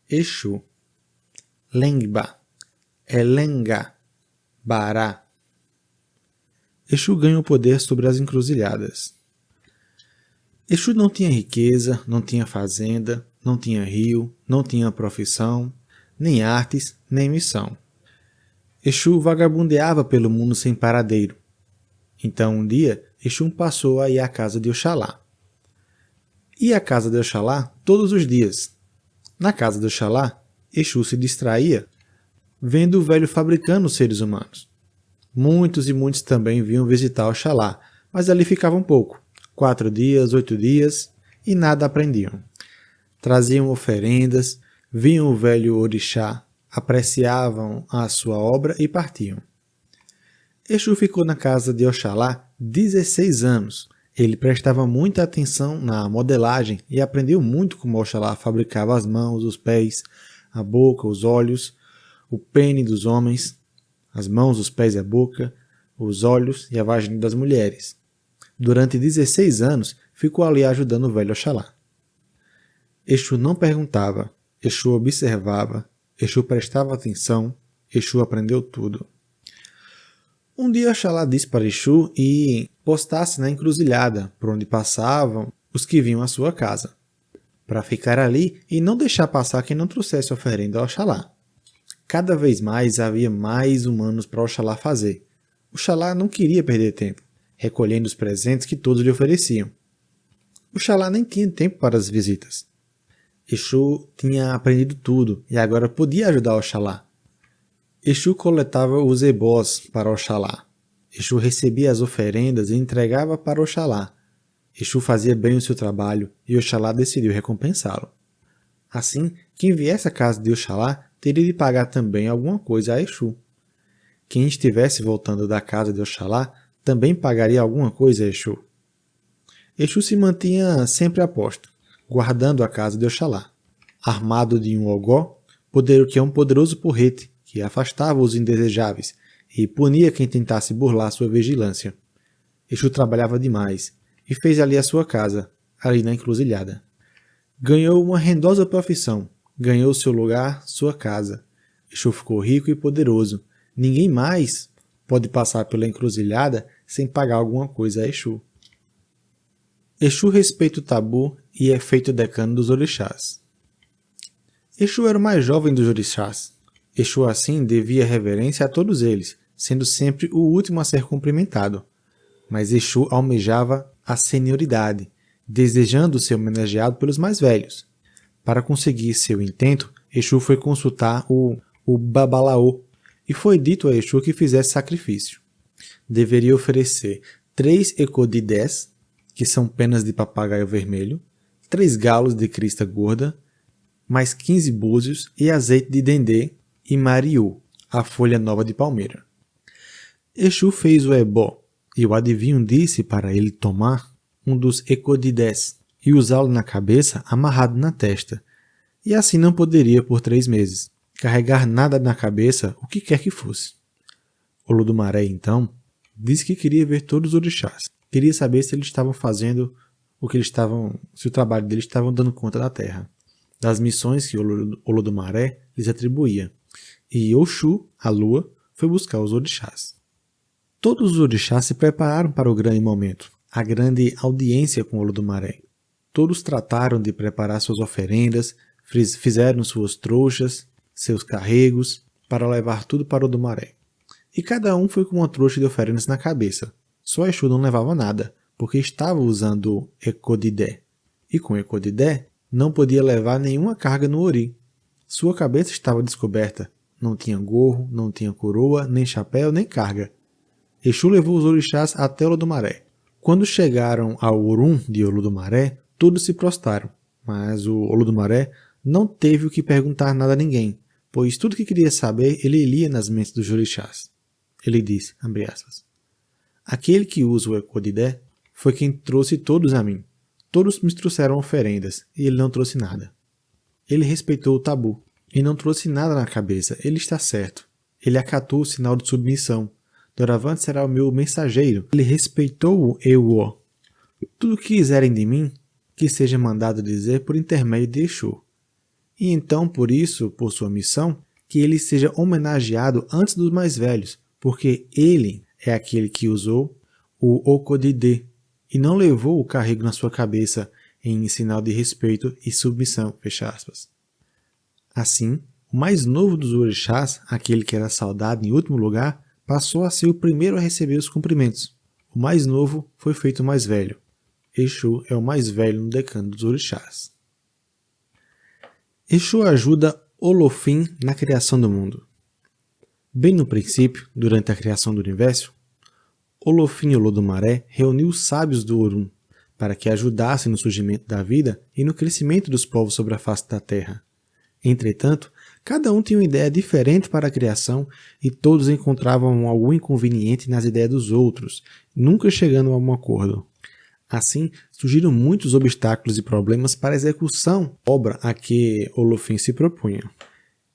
Exu. Lengba, Elenga, Bará. Exu ganha o poder sobre as encruzilhadas. Exu não tinha riqueza, não tinha fazenda, não tinha rio, não tinha profissão, nem artes, nem missão. Exu vagabundeava pelo mundo sem paradeiro. Então um dia, Exu passou a ir à casa de Oxalá. Ia à casa de Oxalá todos os dias. Na casa de Oxalá, Exu se distraía vendo o velho fabricando os seres humanos. Muitos e muitos também vinham visitar Oxalá, mas ali ficavam pouco, 4 dias, 8 dias, e nada aprendiam. Traziam oferendas, viam o velho orixá, apreciavam a sua obra e partiam. Exu ficou na casa de Oxalá 16 anos. Ele prestava muita atenção na modelagem e aprendeu muito como Oxalá fabricava as mãos, os pés, a boca, os olhos, o pene dos homens, as mãos, os pés e a boca, os olhos e a vagina das mulheres. Durante 16 anos, ficou ali ajudando o velho Oxalá. Exu não perguntava, Exu observava, Exu prestava atenção, Exu aprendeu tudo. Um dia Oxalá disse para Exu ir postar-se na encruzilhada, por onde passavam os que vinham à sua casa, para ficar ali e não deixar passar quem não trouxesse oferenda a Oxalá. Cada vez mais havia mais humanos para Oxalá fazer. Oxalá não queria perder tempo, recolhendo os presentes que todos lhe ofereciam. Oxalá nem tinha tempo para as visitas. Exu tinha aprendido tudo e agora podia ajudar Oxalá. Exu coletava os ebós para Oxalá. Exu recebia as oferendas e entregava para Oxalá. Exu fazia bem o seu trabalho e Oxalá decidiu recompensá-lo. Assim, quem viesse à casa de Oxalá teria de pagar também alguma coisa a Exu. Quem estivesse voltando da casa de Oxalá também pagaria alguma coisa a Exu. Exu se mantinha sempre a posto, guardando a casa de Oxalá, armado de um ogó, que é um poderoso porrete que afastava os indesejáveis e punia quem tentasse burlar sua vigilância. Exu trabalhava demais e fez ali a sua casa, ali na encruzilhada. Ganhou uma rendosa profissão, ganhou seu lugar, sua casa. Exu ficou rico e poderoso. Ninguém mais pode passar pela encruzilhada sem pagar alguma coisa a Exu. Exu respeita o tabu e é feito decano dos orixás. Exu era o mais jovem dos orixás. Exu assim devia reverência a todos eles, sendo sempre o último a ser cumprimentado. Mas Exu almejava a senioridade, desejando ser homenageado pelos mais velhos. Para conseguir seu intento, Exu foi consultar o Babalaô e foi dito a Exu que fizesse sacrifício. Deveria oferecer 3 ecodidés, que são penas de papagaio vermelho, 3 galos de crista gorda, mais 15 búzios e azeite de dendê e mariú, a folha nova de palmeira. Exu fez o ebó e o adivinho disse para ele tomar um dos ecodidés e usá-lo na cabeça amarrado na testa, e assim não poderia por 3 meses carregar nada na cabeça, o que quer que fosse. Olodumaré, então, disse que queria ver todos os orixás, queria saber se eles estavam fazendo se o trabalho deles estavam dando conta da terra, das missões que Olodumaré lhes atribuía, e Oxu, a lua, foi buscar os orixás. Todos os orixás se prepararam para o grande momento, a grande audiência com Olodumaré. Todos trataram de preparar suas oferendas, fizeram suas trouxas, seus carregos, para levar tudo para Olodumaré. E cada um foi com uma trouxa de oferendas na cabeça. Só Exu não levava nada, porque estava usando Ecodidé. E com Ecodidé, não podia levar nenhuma carga no ori. Sua cabeça estava descoberta. Não tinha gorro, não tinha coroa, nem chapéu, nem carga. Exu levou os orixás até Olodumaré. Quando chegaram ao Orum de Olodumaré, todos se prostraram, mas o Olodumaré não teve o que perguntar nada a ninguém, pois tudo que queria saber ele lia nas mentes dos orixás. Ele disse, abre aspas, aquele que usa o Ecodidé foi quem trouxe todos a mim. Todos me trouxeram oferendas, e ele não trouxe nada. Ele respeitou o tabu, e não trouxe nada na cabeça, ele está certo. Ele acatou o sinal de submissão. Doravante será o meu mensageiro. Ele respeitou o Euó. Tudo o que quiserem de mim, que seja mandado dizer por intermédio de Exu. e então, por isso, por sua missão, que ele seja homenageado antes dos mais velhos, porque ele é aquele que usou o Okodide e não levou o carrego na sua cabeça em sinal de respeito e submissão, fecha aspas. Assim, o mais novo dos orixás, aquele que era saudado em último lugar, passou a ser o primeiro a receber os cumprimentos. O mais novo foi feito mais velho. Exu é o mais velho no decano dos orixás. Exu ajuda Olofim na criação do mundo. Bem no princípio, durante a criação do universo, Olofim Olodumaré reuniu os sábios do Orum para que ajudassem no surgimento da vida e no crescimento dos povos sobre a face da terra. Entretanto, cada um tinha uma ideia diferente para a criação e todos encontravam algum inconveniente nas ideias dos outros, nunca chegando a um acordo. Assim, surgiram muitos obstáculos e problemas para a execução da obra a que Olofim se propunha.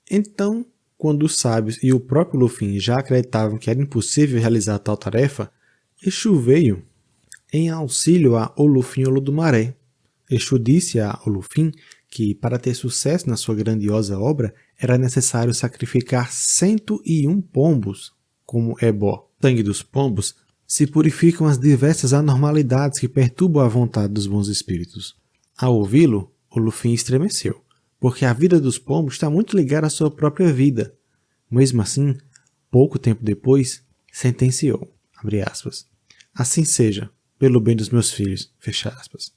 Então, quando os sábios e o próprio Olofim já acreditavam que era impossível realizar tal tarefa, Exu veio em auxílio a Olofim Olodumaré. Exu disse a Olofim que, para ter sucesso na sua grandiosa obra, era necessário sacrificar 101 pombos como ebó. O sangue dos pombos se purificam as diversas anormalidades que perturbam a vontade dos bons espíritos. Ao ouvi-lo, Olofim estremeceu, porque a vida dos pombos está muito ligada à sua própria vida. Mesmo assim, pouco tempo depois, sentenciou, abre aspas, assim seja, pelo bem dos meus filhos, fecha aspas.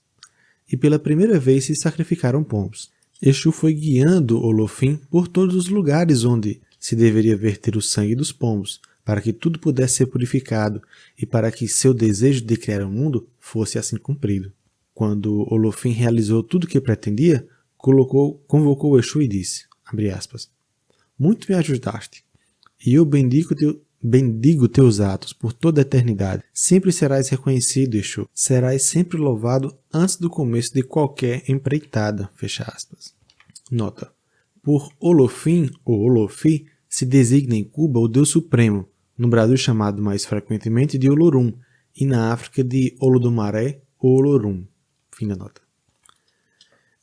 E pela primeira vez se sacrificaram pombos. Exu foi guiando Olofim por todos os lugares onde se deveria verter o sangue dos pombos, para que tudo pudesse ser purificado e para que seu desejo de criar um mundo fosse assim cumprido. Quando Olofim realizou tudo o que pretendia, convocou Exu e disse, abre aspas, muito me ajudaste, e eu bendigo teus atos por toda a eternidade. Sempre serás reconhecido, Exu. Serás sempre louvado antes do começo de qualquer empreitada. Fecha aspas. Nota. Por Olofim ou Olofi se designa em Cuba o Deus Supremo, no Brasil chamado mais frequentemente de Olorum, e na África de Olodumaré ou Olorum. Fim da nota.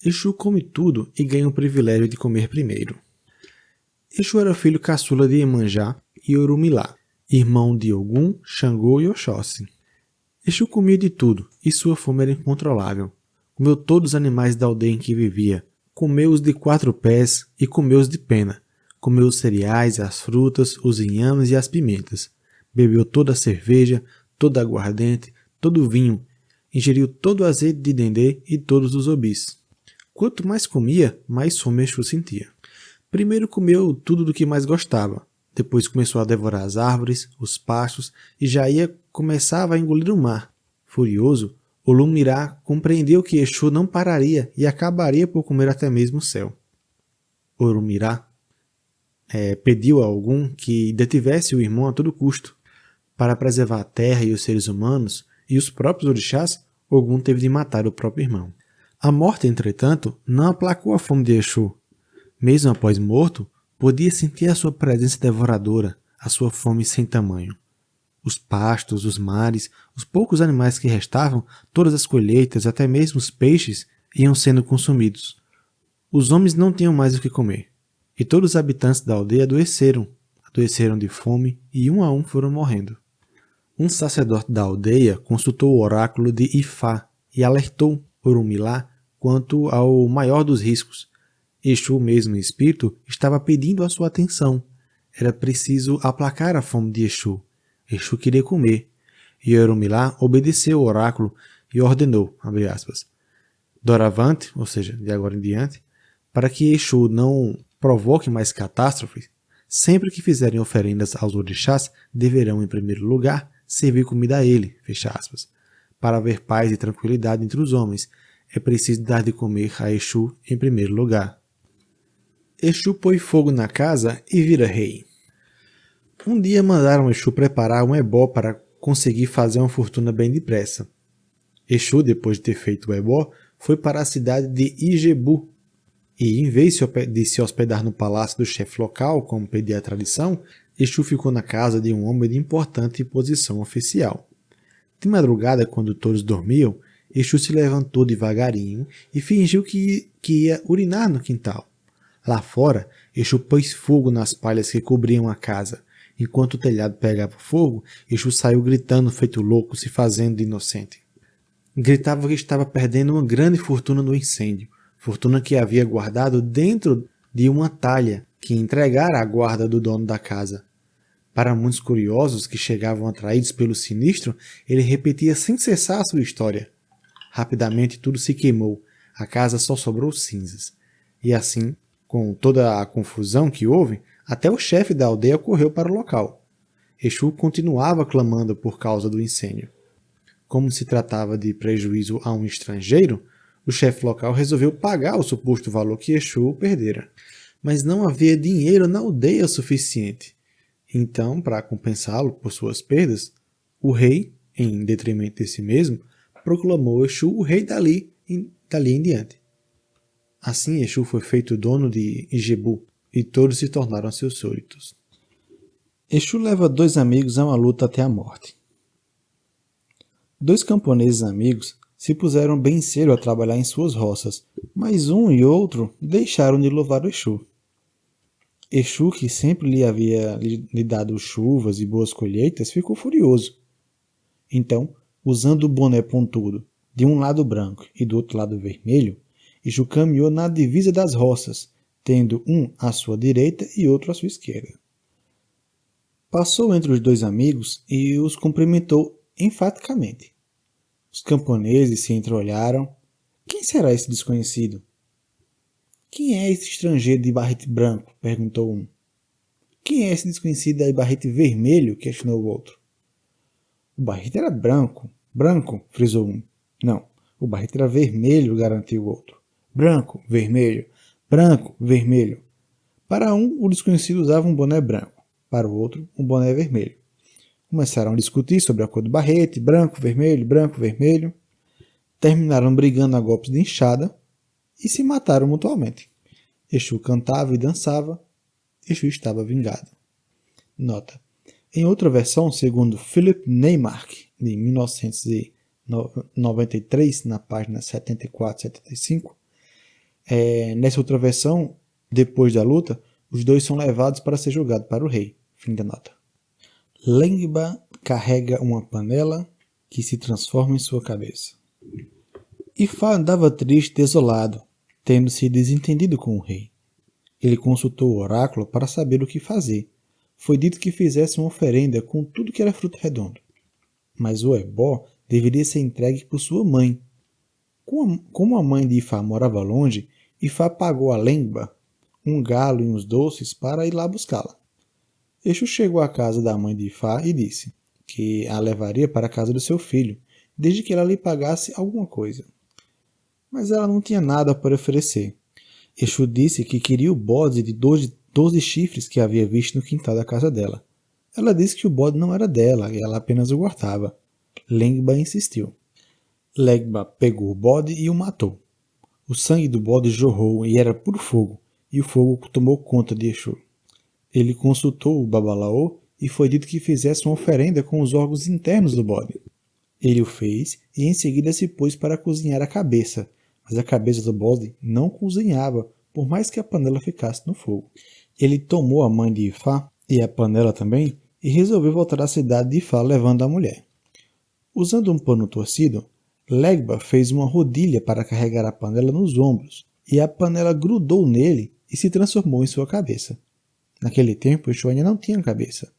Exu come tudo e ganha o privilégio de comer primeiro. Exu era filho caçula de Iemanjá e Orumilá, irmão de Ogum, Xangô e Oxóssi. Exu comia de tudo e sua fome era incontrolável. Comeu todos os animais da aldeia em que vivia, comeu os de 4 pés e comeu os de pena, comeu os cereais, as frutas, os inhames e as pimentas, bebeu toda a cerveja, toda a aguardente, todo o vinho, ingeriu todo o azeite de dendê e todos os obis. Quanto mais comia, mais fome Exu sentia. Primeiro comeu tudo do que mais gostava, depois começou a devorar as árvores, os pastos e já começava a engolir o mar. Furioso, Olumirá compreendeu que Exu não pararia e acabaria por comer até mesmo o céu. Olumirá pediu a Ogum que detivesse o irmão a todo custo. Para preservar a terra e os seres humanos e os próprios orixás, Ogum teve de matar o próprio irmão. A morte, entretanto, não aplacou a fome de Exu. Mesmo após morto, podia sentir a sua presença devoradora, a sua fome sem tamanho. Os pastos, os mares, os poucos animais que restavam, todas as colheitas, até mesmo os peixes, iam sendo consumidos. Os homens não tinham mais o que comer, e todos os habitantes da aldeia adoeceram de fome e um a um foram morrendo. Um sacerdote da aldeia consultou o oráculo de Ifá e alertou Orumilá quanto ao maior dos riscos. Exu, mesmo em espírito, estava pedindo a sua atenção. Era preciso aplacar a fome de Exu. Exu queria comer. E Orumilá obedeceu ao oráculo e ordenou, abre aspas, doravante, ou seja, de agora em diante, para que Exu não provoque mais catástrofes, sempre que fizerem oferendas aos orixás, deverão, em primeiro lugar, servir comida a ele, fecha aspas. Para haver paz e tranquilidade entre os homens, é preciso dar de comer a Exu em primeiro lugar. Exu põe fogo na casa e vira rei. Um dia mandaram Exu preparar um ebó para conseguir fazer uma fortuna bem depressa. Exu, depois de ter feito o ebó, foi para a cidade de Ijebu e, em vez de se hospedar no palácio do chefe local, como pedia a tradição, Exu ficou na casa de um homem de importante posição oficial. De madrugada, quando todos dormiam, Exu se levantou devagarinho e fingiu que ia urinar no quintal. Lá fora, Exu pôs fogo nas palhas que cobriam a casa. Enquanto o telhado pegava fogo, Exu saiu gritando feito louco, se fazendo de inocente. Gritava que estava perdendo uma grande fortuna no incêndio, fortuna que havia guardado dentro de uma talha que entregara à guarda do dono da casa. Para muitos curiosos que chegavam atraídos pelo sinistro, ele repetia sem cessar a sua história. Rapidamente tudo se queimou, a casa só sobrou cinzas. E assim, com toda a confusão que houve, até o chefe da aldeia correu para o local. Exu continuava clamando por causa do incêndio. Como se tratava de prejuízo a um estrangeiro, o chefe local resolveu pagar o suposto valor que Exu perdera. Mas não havia dinheiro na aldeia suficiente. Então, para compensá-lo por suas perdas, o rei, em detrimento de si mesmo, proclamou Exu o rei dali em diante. Assim, Exu foi feito dono de Ijebu, e todos se tornaram seus súditos. Exu leva 2 amigos a uma luta até a morte. 2 camponeses amigos se puseram bem cedo a trabalhar em suas roças, mas um e outro deixaram de louvar o Exu. Exu, que sempre lhe havia lhe dado chuvas e boas colheitas, ficou furioso. Então, usando o boné pontudo, de um lado branco e do outro lado vermelho, Exu caminhou na divisa das roças, tendo um à sua direita e outro à sua esquerda. Passou entre os 2 amigos e os cumprimentou enfaticamente. Os camponeses se entreolharam. Quem será esse desconhecido? Quem é esse estrangeiro de barrete branco? Perguntou um. Quem é esse desconhecido de barrete vermelho? Questionou o outro. O barrete era branco. Branco, frisou um. Não, o barrete era vermelho, garantiu o outro. Branco, vermelho. Branco, vermelho. Para um, o desconhecido usava um boné branco. Para o outro, um boné vermelho. Começaram a discutir sobre a cor do barrete, branco, vermelho. Terminaram brigando a golpes de enxada e se mataram mutuamente. Exu cantava e dançava, Exu estava vingado. Nota: em outra versão, segundo Philip Neymark, de 1993, na página 74 e 75, nessa outra versão, depois da luta, os 2 são levados para ser julgados para o rei. Fim da nota. Lengba carrega uma panela que se transforma em sua cabeça. Ifá andava triste e desolado, tendo se desentendido com o rei. Ele consultou o oráculo para saber o que fazer. Foi dito que fizesse uma oferenda com tudo que era fruto redondo. Mas o ebó deveria ser entregue por sua mãe. Como a mãe de Ifá morava longe, Ifá pagou a Lengba um galo e uns doces para ir lá buscá-la. Exu chegou à casa da mãe de Ifá e disse que a levaria para a casa do seu filho, desde que ela lhe pagasse alguma coisa. Mas ela não tinha nada para oferecer. Exu disse que queria o bode de 12 chifres que havia visto no quintal da casa dela. Ela disse que o bode não era dela e ela apenas o guardava. Lengba insistiu. Lengba pegou o bode e o matou. O sangue do bode jorrou e era puro fogo, e o fogo tomou conta de Exu. Ele consultou o babalaô e foi dito que fizesse uma oferenda com os órgãos internos do bode. Ele o fez e em seguida se pôs para cozinhar a cabeça, mas a cabeça do bode não cozinhava, por mais que a panela ficasse no fogo. Ele tomou a mãe de Ifá e a panela também e resolveu voltar à cidade de Ifá levando a mulher. Usando um pano torcido, Lengba fez uma rodilha para carregar a panela nos ombros e a panela grudou nele e se transformou em sua cabeça. Naquele tempo, Exu ainda não tinha cabeça.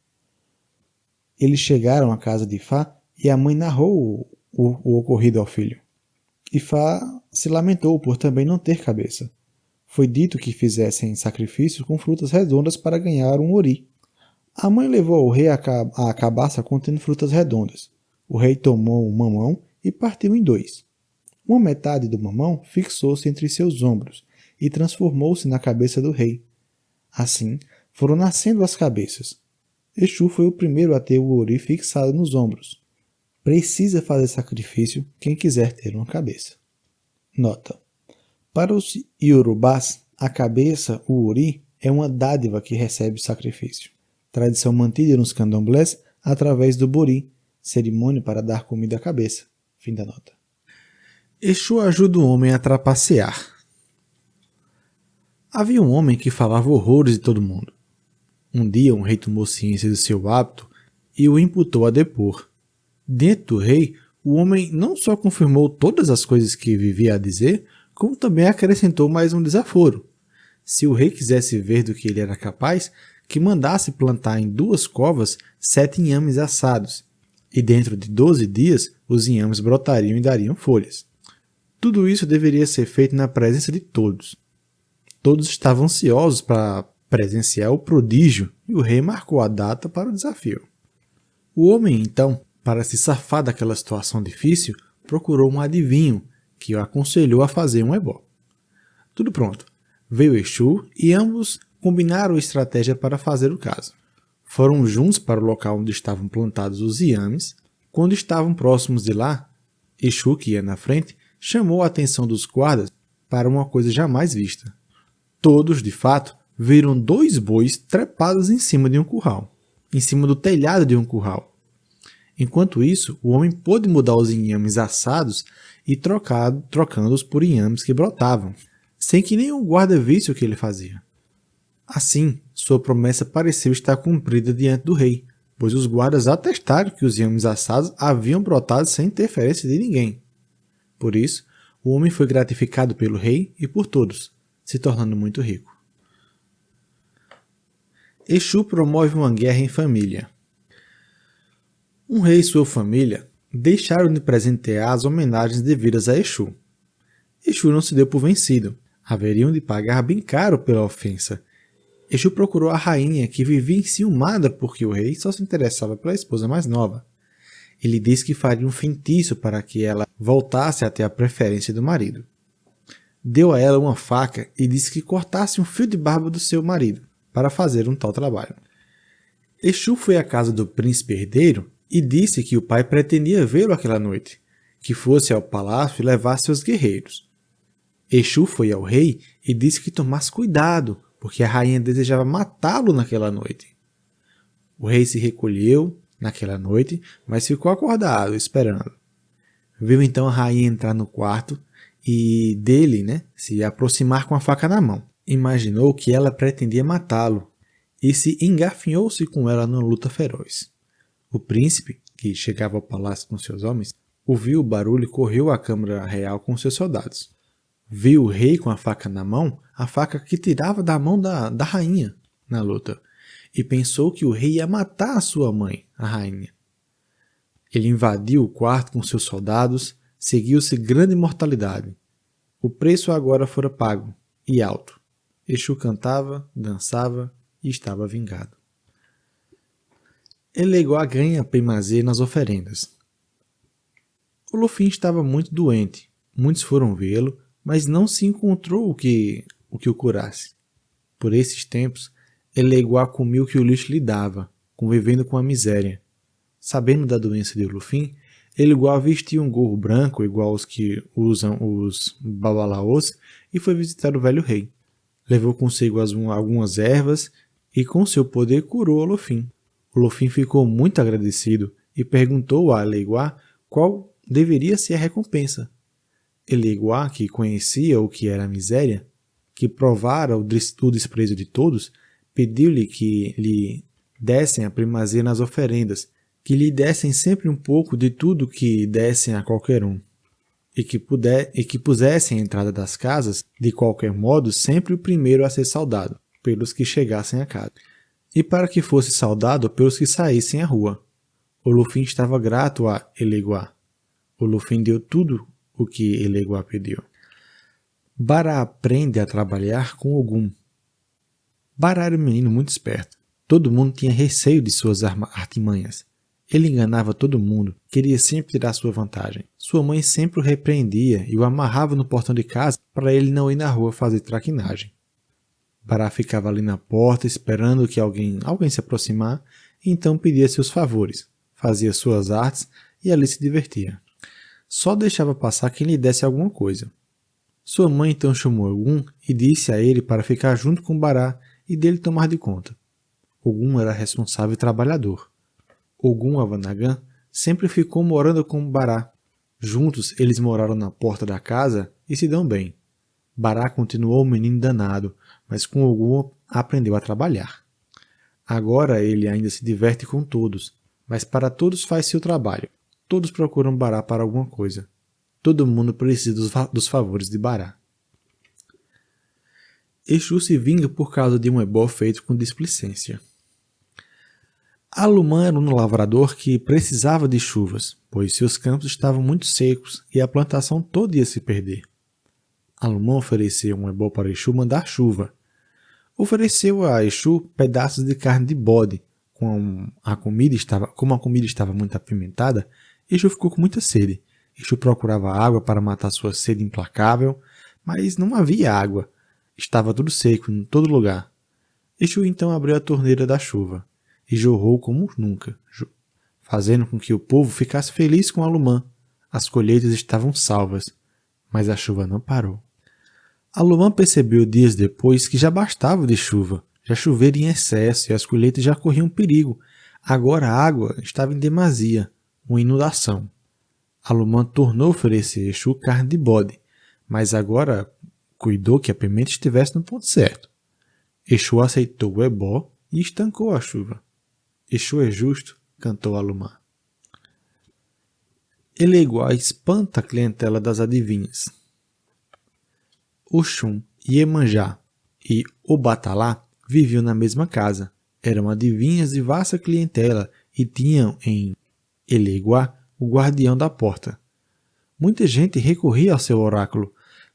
Eles chegaram à casa de Ifá e a mãe narrou o ocorrido ao filho. Ifá se lamentou por também não ter cabeça. Foi dito que fizessem sacrifícios com frutas redondas para ganhar um ori. A mãe levou ao rei a cabaça contendo frutas redondas. O rei tomou um mamão e partiu em 2. Uma metade do mamão fixou-se entre seus ombros e transformou-se na cabeça do rei. Assim, foram nascendo as cabeças. Exu foi o primeiro a ter o ori fixado nos ombros. Precisa fazer sacrifício quem quiser ter uma cabeça. Nota: para os iorubás, a cabeça, o ori, é uma dádiva que recebe o sacrifício. Tradição mantida nos candomblés através do bori, cerimônia para dar comida à cabeça. Fim da nota. Exu ajuda o homem a trapacear. Havia um homem que falava horrores de todo mundo. Um dia um rei tomou ciência de seu hábito e o imputou a depor. Diante do rei, o homem não só confirmou todas as coisas que vivia a dizer, como também acrescentou mais um desaforo. Se o rei quisesse ver do que ele era capaz, que mandasse plantar em 2 covas 7 inhames assados, e dentro de 12 dias os inhames brotariam e dariam folhas. Tudo isso deveria ser feito na presença de todos. Todos estavam ansiosos para presenciar o prodígio e o rei marcou a data para o desafio. O homem, então, para se safar daquela situação difícil, procurou um adivinho que o aconselhou a fazer um ebó. Tudo pronto. Veio Exu e ambos combinaram estratégia para fazer o caso. Foram juntos para o local onde estavam plantados os iames. Quando estavam próximos de lá, Exu, que ia na frente, chamou a atenção dos guardas para uma coisa jamais vista. Todos, de fato, viram 2 bois trepados em cima de um curral, em cima do telhado de um curral. Enquanto isso, o homem pôde mudar os inhames assados e trocando-os por inhames que brotavam, sem que nenhum guarda visse o que ele fazia. Assim, sua promessa pareceu estar cumprida diante do rei, pois os guardas atestaram que os inhames assados haviam brotado sem interferência de ninguém. Por isso, o homem foi gratificado pelo rei e por todos, se tornando muito rico. Exu promove uma guerra em família. Um rei e sua família deixaram de presentear as homenagens devidas a Exu. Exu não se deu por vencido. Haveriam de pagar bem caro pela ofensa. Exu procurou a rainha, que vivia enciumada porque o rei só se interessava pela esposa mais nova. Ele disse que faria um feitiço para que ela voltasse a ter a preferência do marido. Deu a ela uma faca e disse que cortasse um fio de barba do seu marido para fazer um tal trabalho. Exu foi à casa do príncipe herdeiro e disse que o pai pretendia vê-lo aquela noite, que fosse ao palácio e levasse seus guerreiros. Exu foi ao rei e disse que tomasse cuidado, porque a rainha desejava matá-lo naquela noite. O rei se recolheu naquela noite, mas ficou acordado, esperando. Viu então a rainha entrar no quarto e dele, se aproximar com a faca na mão. Imaginou que ela pretendia matá-lo e se engafinhou-se com ela numa luta feroz. O príncipe, que chegava ao palácio com seus homens, ouviu o barulho e correu à câmara real com seus soldados. Viu o rei com a faca na mão, a faca que tirava da mão da rainha na luta, e pensou que o rei ia matar a sua mãe, a rainha. Ele invadiu o quarto com seus soldados, seguiu-se grande mortalidade. O preço agora fora pago, e alto. Exu cantava, dançava e estava vingado. Eleguá ganha primazia nas oferendas. Olofim estava muito doente. Muitos foram vê-lo, mas não se encontrou o que o curasse. Por esses tempos, Eleguá comia o que o lixo lhe dava, convivendo com a miséria. Sabendo da doença de Olofim, Eleguá vestiu um gorro branco igual aos que usam os babalaôs e foi visitar o velho rei. Levou consigo algumas ervas e com seu poder curou Olofim. Olofim ficou muito agradecido e perguntou a Eleguá qual deveria ser a recompensa. Eleguá, que conhecia o que era a miséria, que provara o desprezo de todos, pediu-lhe que lhe dessem a primazia nas oferendas, que lhe dessem sempre um pouco de tudo que dessem a qualquer um, e que pusessem a entrada das casas, de qualquer modo, sempre o primeiro a ser saudado, pelos que chegassem à casa, e para que fosse saudado pelos que saíssem à rua. Olofim estava grato a Eleguá. Olofim deu tudo o que Eleguá pediu. Bará aprende a trabalhar com Ogum. Bará era um menino muito esperto. Todo mundo tinha receio de suas artimanhas. Ele enganava todo mundo, queria sempre tirar sua vantagem. Sua mãe sempre o repreendia e o amarrava no portão de casa para ele não ir na rua fazer traquinagem. Bará ficava ali na porta esperando que alguém se aproximar e então pedia seus favores, fazia suas artes e ali se divertia. Só deixava passar quem lhe desse alguma coisa. Sua mãe então chamou Ogum e disse a ele para ficar junto com Bará e dele tomar de conta. Ogum era responsável e trabalhador. Ogum Avanagã sempre ficou morando com Bará. Juntos eles moraram na porta da casa e se dão bem. Bará continuou um menino danado, mas com Ogum aprendeu a trabalhar. Agora ele ainda se diverte com todos, mas para todos faz seu trabalho. Todos procuram Bará para alguma coisa. Todo mundo precisa dos favores de Bará. Exu se vinga por causa de um ebó feito com displicência. Alumã era um lavrador que precisava de chuvas, pois seus campos estavam muito secos e a plantação toda ia se perder. Alumã ofereceu um ebó para Exu mandar chuva. Ofereceu a Exu pedaços de carne de bode. Como a comida estava muito apimentada, Exu ficou com muita sede. Exu procurava água para matar sua sede implacável, mas não havia água. Estava tudo seco em todo lugar. Exu então abriu a torneira da chuva e jorrou como nunca, fazendo com que o povo ficasse feliz com Alumã. As colheitas estavam salvas, mas a chuva não parou. Alumã percebeu dias depois que já bastava de chuva, já chovera em excesso e as colheitas já corriam perigo. Agora a água estava em demasia, uma inundação. Alumã tornou a oferecer a Exu carne de bode, mas agora cuidou que a pimenta estivesse no ponto certo. Exu aceitou o ebó e estancou a chuva. Exu é justo, cantou Alumã. Eleguá espanta a clientela das adivinhas. Oxum, Iemanjá e Obatalá viviam na mesma casa. Eram adivinhas de vasta clientela e tinham em Eleguá o guardião da porta. Muita gente recorria ao seu oráculo,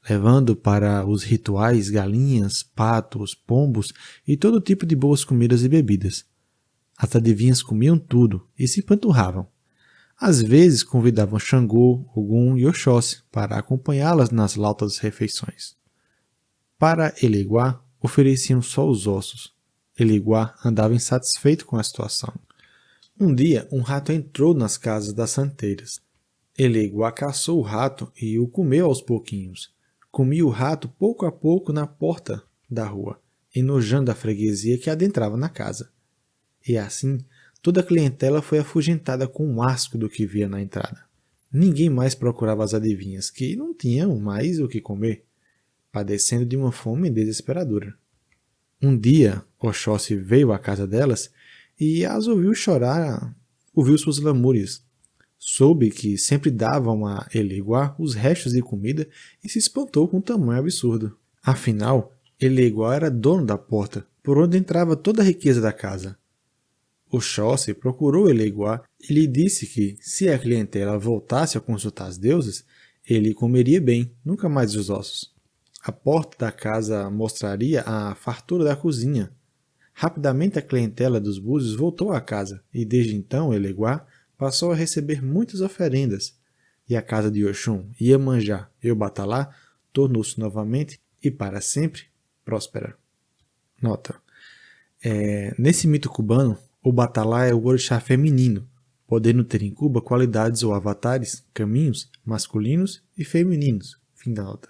levando para os rituais galinhas, patos, pombos e todo tipo de boas comidas e bebidas. As adivinhas comiam tudo e se panturravam. Às vezes convidavam Xangô, Ogum e Oxóssi para acompanhá-las nas lautas refeições. Para Eleguá, ofereciam só os ossos. Eleguá andava insatisfeito com a situação. Um dia, um rato entrou nas casas das santeiras. Eleguá caçou o rato e o comeu aos pouquinhos. Comia o rato pouco a pouco na porta da rua, enojando a freguesia que adentrava na casa. E assim, toda a clientela foi afugentada com um asco do que via na entrada. Ninguém mais procurava as adivinhas, que não tinham mais o que comer, padecendo de uma fome desesperadora. Um dia, Oxóssi veio à casa delas e as ouviu chorar, ouviu suas lamúrias. Soube que sempre davam a Eleguá os restos de comida e se espantou com o tamanho absurdo. Afinal, Eleguá era dono da porta, por onde entrava toda a riqueza da casa. Oxóssi procurou Eleguá e lhe disse que, se a clientela voltasse a consultar os deuses, ele comeria bem, nunca mais os ossos. A porta da casa mostraria a fartura da cozinha. Rapidamente a clientela dos búzios voltou à casa e desde então Eleguá passou a receber muitas oferendas e a casa de Oxum, Iemanjá e Obatalá tornou-se novamente e para sempre próspera. Nota: nesse mito cubano, Obatalá é o orixá feminino, podendo ter em Cuba qualidades ou avatares, caminhos, masculinos e femininos. Fim da nota.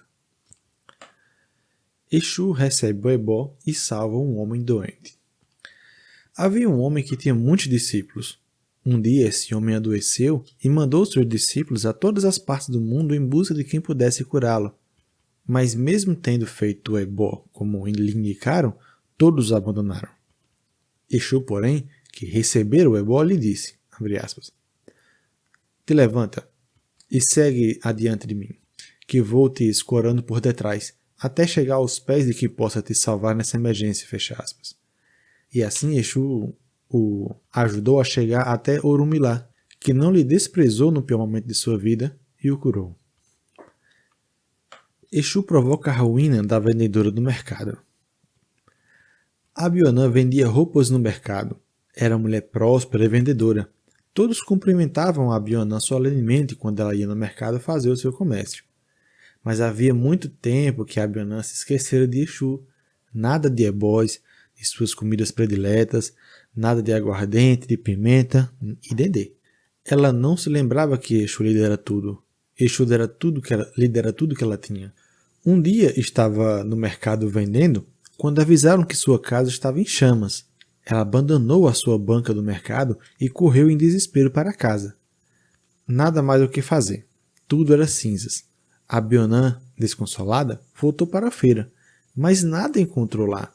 Exu recebe o ebó e salva um homem doente. Havia um homem que tinha muitos discípulos. Um dia esse homem adoeceu e mandou seus discípulos a todas as partes do mundo em busca de quem pudesse curá-lo. Mas mesmo tendo feito o ebó como lhe indicaram, todos o abandonaram. Exu, porém, que recebera o ebó, lhe disse, abre aspas, te levanta e segue adiante de mim, que vou te escorando por detrás, até chegar aos pés de quem possa te salvar nessa emergência, fecha aspas. E assim Exu o ajudou a chegar até Orumilá, que não lhe desprezou no pior momento de sua vida e o curou. Exu provoca a ruína da vendedora do mercado. Abionã vendia roupas no mercado. Era mulher próspera e vendedora. Todos cumprimentavam a Abionã solenemente quando ela ia no mercado fazer o seu comércio. Mas havia muito tempo que a Abionã se esquecera de Exu. Nada de ebós, de suas comidas prediletas, nada de aguardente, de pimenta e dendê. Ela não se lembrava que Exu lhe dera tudo. Exu lhe dera tudo que ela tinha. Um dia estava no mercado vendendo, quando avisaram que sua casa estava em chamas. Ela abandonou a sua banca do mercado e correu em desespero para casa. Nada mais o que fazer. Tudo era cinzas. Abionã, desconsolada, voltou para a feira, mas nada encontrou lá.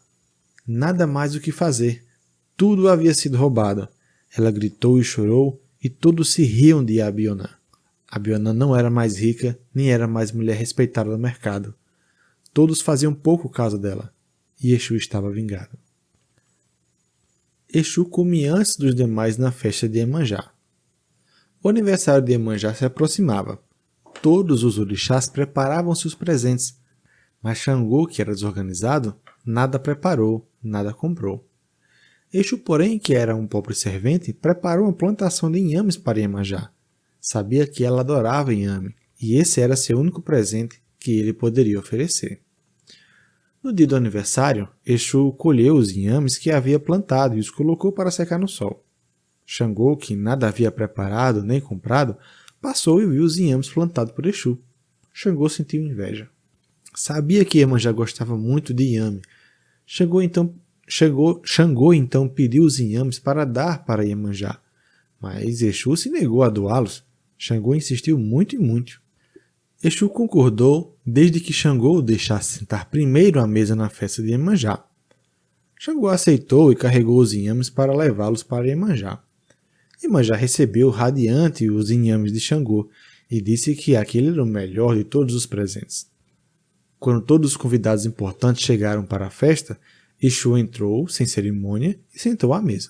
Nada mais o que fazer. Tudo havia sido roubado. Ela gritou e chorou, e todos se riam de Abionã. Abionã não era mais rica, nem era mais mulher respeitada no mercado. Todos faziam pouco caso dela, e Exu estava vingado. Exu comia antes dos demais na festa de Iemanjá. O aniversário de Iemanjá se aproximava. Todos os orixás preparavam seus presentes, mas Xangô, que era desorganizado, nada preparou, nada comprou. Exu, porém, que era um pobre servente, preparou uma plantação de inhames para Iemanjá. Sabia que ela adorava inhame, e esse era seu único presente que ele poderia oferecer. No dia do aniversário, Exu colheu os inhames que havia plantado e os colocou para secar no sol. Xangô, que nada havia preparado nem comprado, passou e viu os inhames plantados por Exu. Xangô sentiu inveja. Sabia que Iemanjá gostava muito de inhame. Xangô então pediu os inhames para dar para Iemanjá, mas Exu se negou a doá-los. Xangô insistiu muito e muito. Exu concordou desde que Xangô o deixasse sentar primeiro à mesa na festa de Iemanjá. Xangô aceitou e carregou os inhames para levá-los para Iemanjá. Iemanjá recebeu radiante os inhames de Xangô e disse que aquele era o melhor de todos os presentes. Quando todos os convidados importantes chegaram para a festa, Exu entrou, sem cerimônia, e sentou à mesa.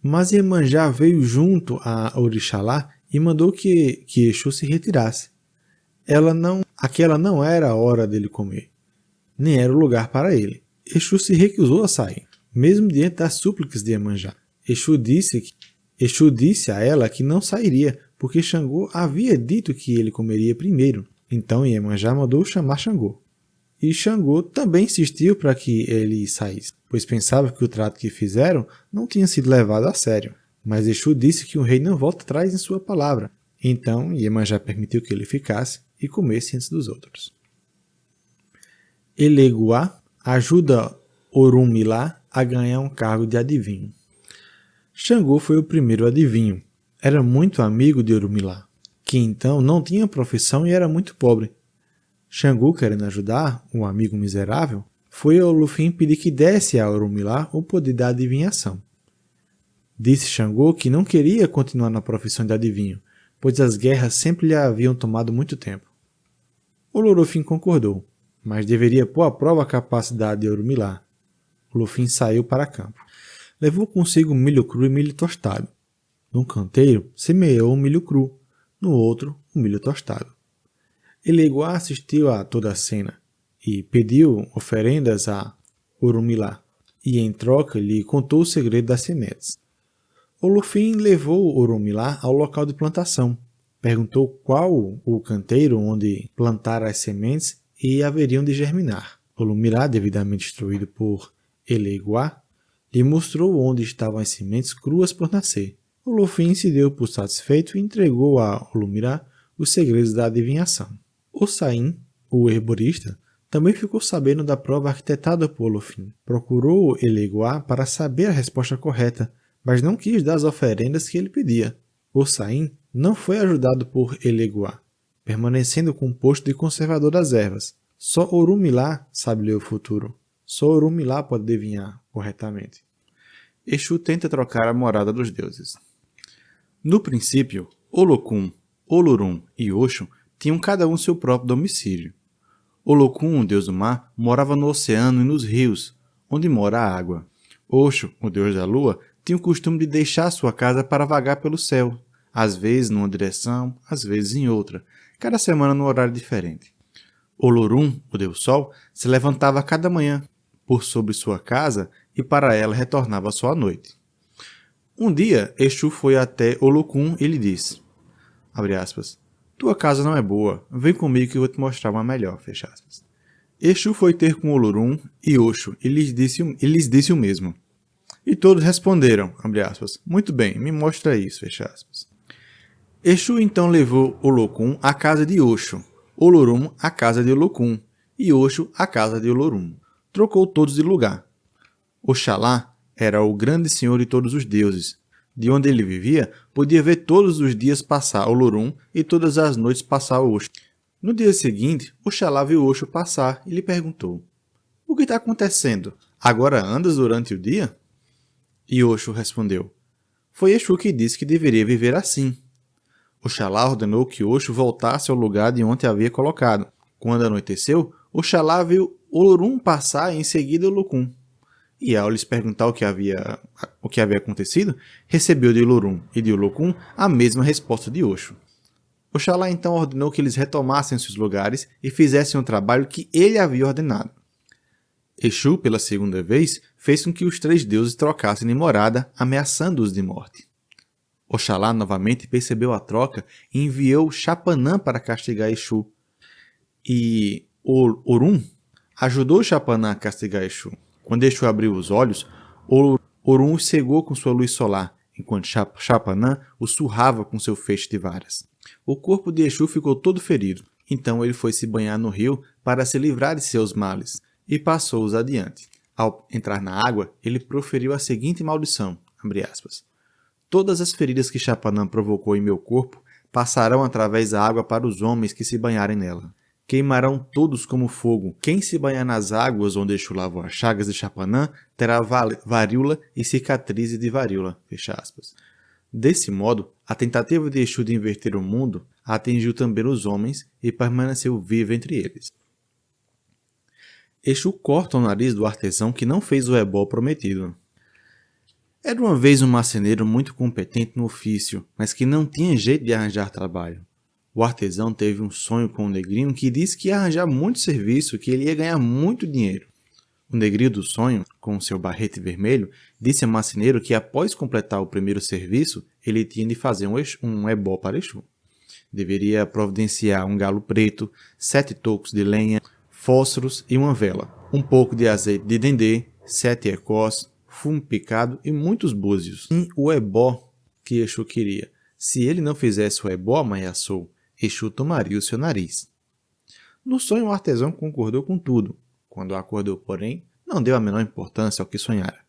Mas Iemanjá veio junto a Orixalá e mandou que Exu se retirasse. Aquela não era a hora dele comer, nem era o lugar para ele. Exu se recusou a sair, mesmo diante das súplicas de Iemanjá. Exu disse a ela que não sairia, porque Xangô havia dito que ele comeria primeiro. Então Iemanjá mandou chamar Xangô. E Xangô também insistiu para que ele saísse, pois pensava que o trato que fizeram não tinha sido levado a sério. Mas Exu disse que o rei não volta atrás em sua palavra. Então Iemanjá permitiu que ele ficasse e comesse antes dos outros. Eleguá ajuda Orunmilá a ganhar um cargo de adivinho. Xangô foi o primeiro adivinho. Era muito amigo de Orunmilá, que então não tinha profissão e era muito pobre. Xangô, querendo ajudar um amigo miserável, foi ao Olufim pedir que desse a Orunmilá o poder da adivinhação. Disse Xangô que não queria continuar na profissão de adivinho, pois as guerras sempre lhe haviam tomado muito tempo. Olufim concordou, mas deveria pôr à prova a capacidade de Orunmilá. Olufim saiu para campo. Levou consigo milho cru e milho tostado. Num canteiro, semeou o milho cru, no outro, o milho tostado. Eleguá assistiu a toda a cena e pediu oferendas a Orunmilá, e em troca lhe contou o segredo das sementes. Olufim levou Orunmilá ao local de plantação, perguntou qual o canteiro onde plantar as sementes e haveriam de germinar. Orunmilá, devidamente instruído por Eleguá, lhe mostrou onde estavam as sementes cruas por nascer. Olufim se deu por satisfeito e entregou a Orunmilá os segredos da adivinhação. Ossain, o herborista, também ficou sabendo da prova arquitetada por Olufim. Procurou Eleguá para saber a resposta correta, mas não quis dar as oferendas que ele pedia. Ossain não foi ajudado por Eleguá, permanecendo com o posto de conservador das ervas. Só Orunmilá sabe ler o futuro. Só Orunmilá pode adivinhar corretamente. Exu tenta trocar a morada dos deuses. No princípio, Olokun, Olorum e Oxum tinham cada um seu próprio domicílio. Olokun, o deus do mar, morava no oceano e nos rios, onde mora a água. Oxum, o deus da lua, tinha o costume de deixar sua casa para vagar pelo céu, às vezes numa direção, às vezes em outra, cada semana num horário diferente. Olorum, o deus sol, se levantava cada manhã por sobre sua casa e para ela retornava só à noite. Um dia, Exu foi até Olokun e lhe disse, abre aspas, tua casa não é boa, vem comigo que eu vou te mostrar uma melhor, fecha aspas. Exu foi ter com Olorum e Oxum e lhes disse o mesmo. E todos responderam, abre aspas, muito bem, me mostra isso, fecha aspas. Exu então levou Olokun à casa de Oxum, Olorum à casa de Olokun e Oxum à casa de Olorum. Trocou todos de lugar. Oxalá era o grande senhor de todos os deuses. De onde ele vivia, podia ver todos os dias passar Olorum e todas as noites passar Oxum. No dia seguinte, Oxalá viu Oxo passar e lhe perguntou: "O que está acontecendo? Agora andas durante o dia?" E Oxo respondeu: "Foi Exu que disse que deveria viver assim." Oxalá ordenou que Oxo voltasse ao lugar de onde havia colocado. Quando anoiteceu, Oxalá viu Olorum passar e em seguida Olocum. E ao lhes perguntar o que havia acontecido, recebeu de Olorum e de Olocum a mesma resposta de Oxo. Oxalá então ordenou que eles retomassem seus lugares e fizessem o trabalho que ele havia ordenado. Exu, pela segunda vez, fez com que os três deuses trocassem de morada, ameaçando-os de morte. Oxalá novamente percebeu a troca e enviou Chapanã para castigar Exu. E Orum ajudou Chapanã a castigar Exu. Quando Exu abriu os olhos, Orum o cegou com sua luz solar, enquanto Chapanã o surrava com seu feixe de varas. O corpo de Exu ficou todo ferido, então ele foi se banhar no rio para se livrar de seus males, e passou-os adiante. Ao entrar na água, ele proferiu a seguinte maldição, abre aspas: "Todas as feridas que Chapanã provocou em meu corpo passarão através da água para os homens que se banharem nela. Queimarão todos como fogo. Quem se banhar nas águas onde Exu lavou as chagas de Chapanã terá varíola e cicatriz de varíola." Fecha aspas. Desse modo, a tentativa de Exu de inverter o mundo atingiu também os homens e permaneceu viva entre eles. Exu corta o nariz do artesão que não fez o ebó prometido. Era uma vez um marceneiro muito competente no ofício, mas que não tinha jeito de arranjar trabalho. O artesão teve um sonho com o negrinho que disse que ia arranjar muito serviço e que ele ia ganhar muito dinheiro. O negrinho do sonho, com seu barrete vermelho, disse ao marceneiro que após completar o primeiro serviço, ele tinha de fazer um ebó para Exu. Deveria providenciar um galo preto, 7 tocos de lenha, fósforos e uma vela, um pouco de azeite de dendê, 7 ecós, fumo picado e muitos búzios. E o ebó que Exu queria. Se ele não fizesse o ebó, ameaçou, Exu tomaria o seu nariz. No sonho, o artesão concordou com tudo. Quando acordou, porém, não deu a menor importância ao que sonhara.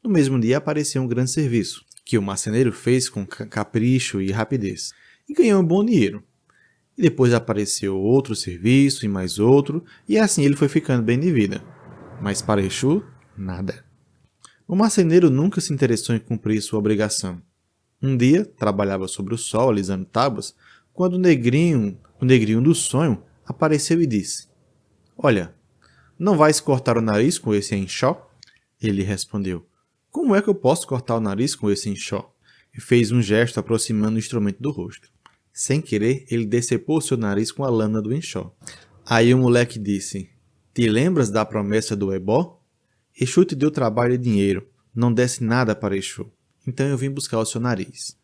No mesmo dia apareceu um grande serviço, que o marceneiro fez com capricho e rapidez, e ganhou um bom dinheiro. E depois apareceu outro serviço e mais outro, e assim ele foi ficando bem de vida. Mas para Exu, nada. O marceneiro nunca se interessou em cumprir sua obrigação. Um dia, trabalhava sobre o sol, alisando tábuas, quando o negrinho do sonho apareceu e disse: "Olha, não vais cortar o nariz com esse enxó?" Ele respondeu: "Como é que eu posso cortar o nariz com esse enxó?" E fez um gesto aproximando o instrumento do rosto. Sem querer, ele decepou seu nariz com a lâmina do enxó. Aí o moleque disse: "Te lembras da promessa do ebó? Exu te deu trabalho e dinheiro, não desse nada para Exu. Então eu vim buscar o seu nariz."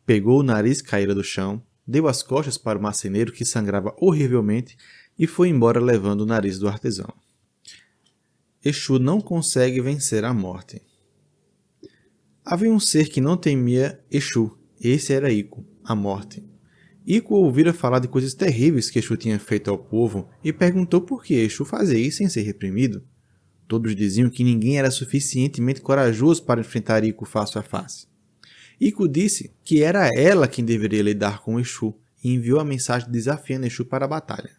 Pegou o nariz caíra do chão, deu as costas para o marceneiro que sangrava horrivelmente e foi embora levando o nariz do artesão. Exu não consegue vencer a morte. Havia um ser que não temia Exu. Esse era Ico, a morte. Ico ouvira falar de coisas terríveis que Exu tinha feito ao povo e perguntou por que Exu fazia isso sem ser reprimido. Todos diziam que ninguém era suficientemente corajoso para enfrentar Ico face a face. Ico disse que era ela quem deveria lidar com Exu e enviou a mensagem desafiando Exu para a batalha.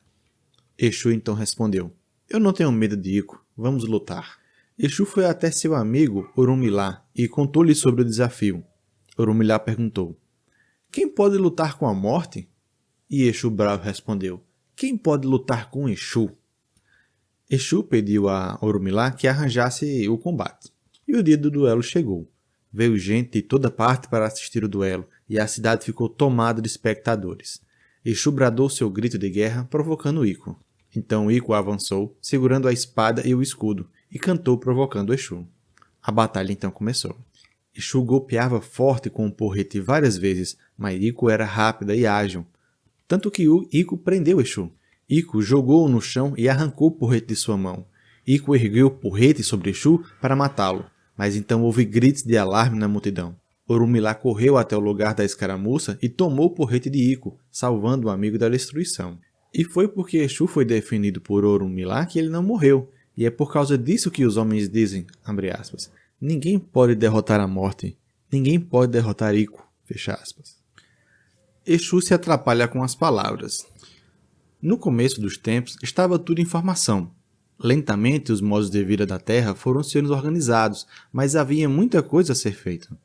Exu então respondeu: "Eu não tenho medo de Ico, vamos lutar." Exu foi até seu amigo Orunmilá e contou-lhe sobre o desafio. Orunmilá perguntou: "Quem pode lutar com a morte?" E Exu bravo respondeu: "Quem pode lutar com Exu?" Exu pediu a Orunmilá que arranjasse o combate. E o dia do duelo chegou. Veio gente de toda parte para assistir o duelo, e a cidade ficou tomada de espectadores. Exu bradou seu grito de guerra, provocando Ico. Então Ico avançou, segurando a espada e o escudo, e cantou provocando Exu. A batalha então começou. Exu golpeava forte com o porrete várias vezes, mas Ico era rápida e ágil. Tanto que Ico prendeu Exu. Ico jogou-o no chão e arrancou o porrete de sua mão. Ico ergueu o porrete sobre Exu para matá-lo, mas então houve gritos de alarme na multidão. Orunmilá correu até o lugar da escaramuça e tomou o porrete de Ico, salvando o amigo da destruição. E foi porque Exu foi definido por Orunmilá que ele não morreu, e é por causa disso que os homens dizem, abre aspas, "ninguém pode derrotar a morte, ninguém pode derrotar Ico", fecha aspas. Exu se atrapalha com as palavras. No começo dos tempos, estava tudo em formação. Lentamente, os modos de vida da Terra foram sendo organizados, mas havia muita coisa a ser feita.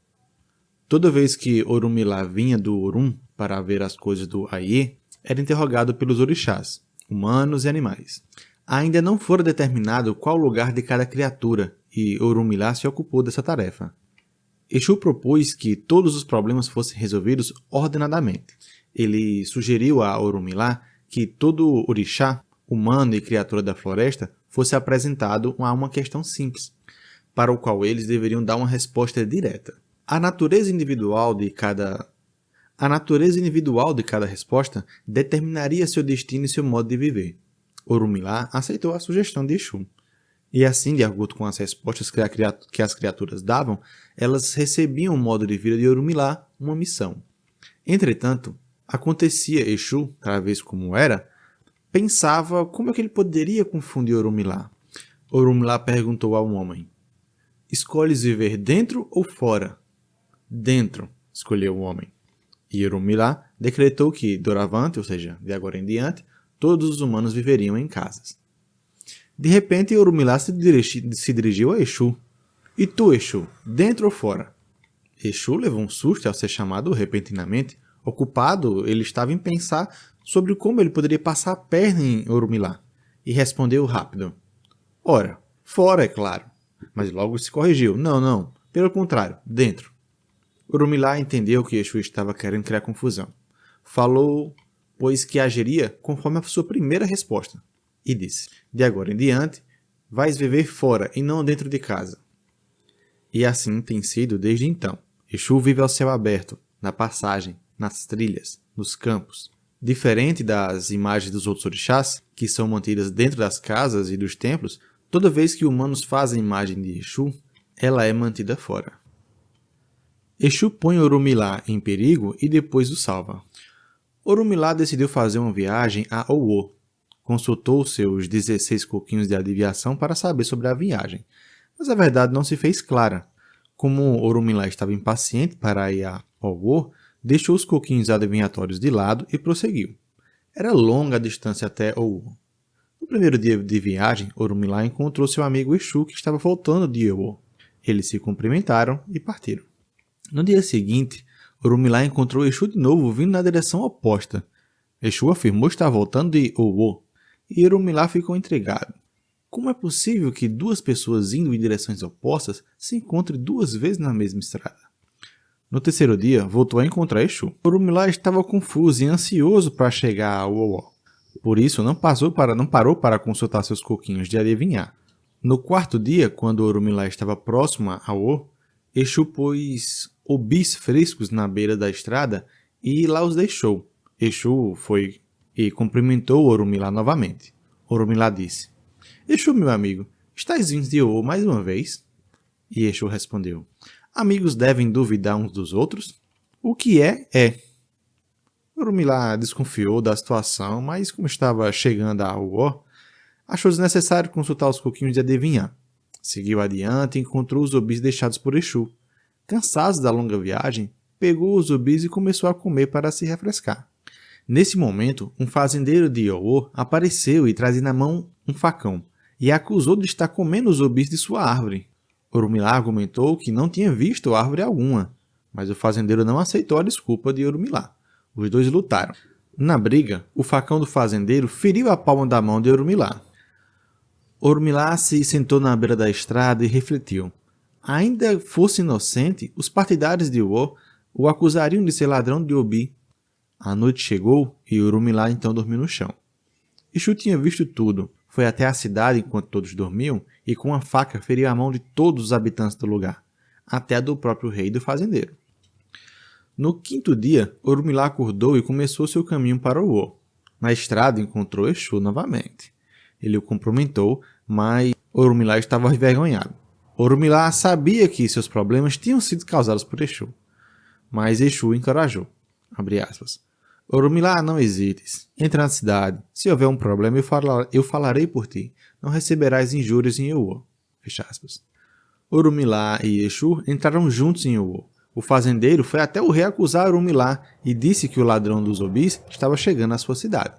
Toda vez que Orunmila vinha do Orun para ver as coisas do Aie, era interrogado pelos orixás, humanos e animais. Ainda não fora determinado qual lugar de cada criatura, e Orunmila se ocupou dessa tarefa. Exu propôs que todos os problemas fossem resolvidos ordenadamente. Ele sugeriu a Orunmila que todo orixá, humano e criatura da floresta, fosse apresentado a uma questão simples, para o qual eles deveriam dar uma resposta direta. A natureza individual de cada resposta determinaria seu destino e seu modo de viver. Orunmila aceitou a sugestão de Exu. E assim, de acordo com as respostas que as criaturas davam, elas recebiam o modo de vida de Orunmila, uma missão. Entretanto, acontecia Exu, travês como era, pensava como é que ele poderia confundir Orunmila. Orunmila perguntou ao homem: "Escolhes viver dentro ou fora?" "Dentro", escolheu o homem. E Orunmila decretou que, doravante, ou seja, de agora em diante, todos os humanos viveriam em casas. De repente, Orunmila se dirigiu a Exu. "E tu, Exu, dentro ou fora?" Exu levou um susto ao ser chamado repentinamente. Ocupado, ele estava em pensar sobre como ele poderia passar a perna em Orunmila, e respondeu rápido: "Ora, fora, é claro." Mas logo se corrigiu: Não, pelo contrário, dentro." Orunmila entendeu que Exu estava querendo criar confusão. Falou, pois que agiria conforme a sua primeira resposta, e disse: "De agora em diante, vais viver fora e não dentro de casa." E assim tem sido desde então. Exu vive ao céu aberto, na passagem, nas trilhas, nos campos. Diferente das imagens dos outros orixás, que são mantidas dentro das casas e dos templos, toda vez que humanos fazem imagem de Exu, ela é mantida fora. Exu põe Orunmila em perigo e depois o salva. Orunmila decidiu fazer uma viagem a Owo. Consultou seus 16 coquinhos de adivinhação para saber sobre a viagem, mas a verdade não se fez clara. Como Orunmila estava impaciente para ir a Owo, deixou os coquinhos adivinhatórios de lado e prosseguiu. Era longa a distância até Owo. No primeiro dia de viagem, Orunmila encontrou seu amigo Exu, que estava voltando de Owo. Eles se cumprimentaram e partiram. No dia seguinte, Orunmila encontrou Exu de novo vindo na direção oposta. Exu afirmou estar voltando de Owo, e Orunmila ficou intrigado. Como é possível que duas pessoas indo em direções opostas se encontrem duas vezes na mesma estrada? No terceiro dia, voltou a encontrar Exu. Orunmila estava confuso e ansioso para chegar a Owo. Por isso, não parou para consultar seus coquinhos de adivinhar. No quarto dia, quando Orunmila estava próximo a Owo, Exu pôs obis frescos na beira da estrada e lá os deixou. Exu foi e cumprimentou Orunmila novamente. Orunmila disse: "Exu, meu amigo, estás vindo de Owo mais uma vez?" E Exu respondeu: "Amigos devem duvidar uns dos outros? O que é, é." Orunmila desconfiou da situação, mas como estava chegando a Owo, achou desnecessário consultar os coquinhos de adivinhar. Seguiu adiante e encontrou os obis deixados por Exu. Cansado da longa viagem, pegou os obis e começou a comer para se refrescar. Nesse momento, um fazendeiro de Owo apareceu e trazia na mão um facão, e acusou de estar comendo os obis de sua árvore. Orunmila argumentou que não tinha visto árvore alguma, mas o fazendeiro não aceitou a desculpa de Orunmila. Os dois lutaram. Na briga, o facão do fazendeiro feriu a palma da mão de Orunmila. Orunmila se sentou na beira da estrada e refletiu. Ainda fosse inocente, os partidários de Owo o acusariam de ser ladrão de obi. A noite chegou e Orunmila então dormiu no chão. Exu tinha visto tudo. Foi até a cidade enquanto todos dormiam e com uma faca feriu a mão de todos os habitantes do lugar, até a do próprio rei e do fazendeiro. No quinto dia, Orunmila acordou e começou seu caminho para Owo. Na estrada encontrou Exu novamente. Ele o cumprimentou, mas Orunmila estava envergonhado. Orunmila sabia que seus problemas tinham sido causados por Exu, mas Exu o encorajou. Abre aspas. Orunmila, não hesites. Entra na cidade. Se houver um problema, eu falarei por ti. Não receberás injúrias em Owo. Fecha aspas. Orunmila e Exu entraram juntos em Owo. O fazendeiro foi até o rei acusar Orunmila e disse que o ladrão dos obis estava chegando à sua cidade.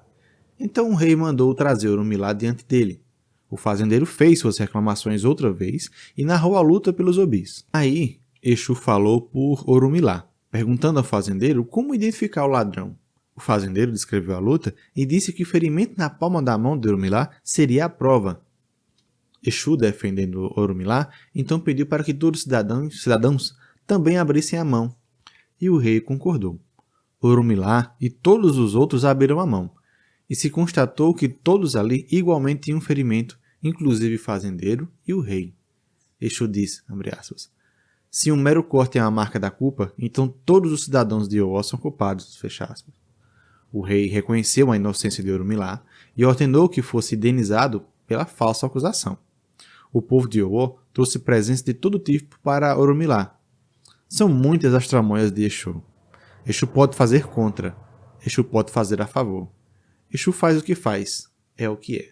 Então o rei mandou trazer Orumilá diante dele. O fazendeiro fez suas reclamações outra vez e narrou a luta pelos obis. Aí, Exu falou por Orumilá, perguntando ao fazendeiro como identificar o ladrão. O fazendeiro descreveu a luta e disse que o ferimento na palma da mão de Orumilá seria a prova. Exu, defendendo Orumilá, então pediu para que todos os cidadãos também abrissem a mão. E o rei concordou. Orumilá e todos os outros abriram a mão. E se constatou que todos ali igualmente tinham ferimento, inclusive o fazendeiro e o rei. Exu disse, abre aspas, se um mero corte é uma marca da culpa, então todos os cidadãos de Oó são culpados, fecha aspas. O rei reconheceu a inocência de Orumilá e ordenou que fosse indenizado pela falsa acusação. O povo de Oó trouxe presentes de todo tipo para Orumilá. São muitas as tramóias de Exu. Exu pode fazer contra, Exu pode fazer a favor. Exu faz o que faz, é o que é.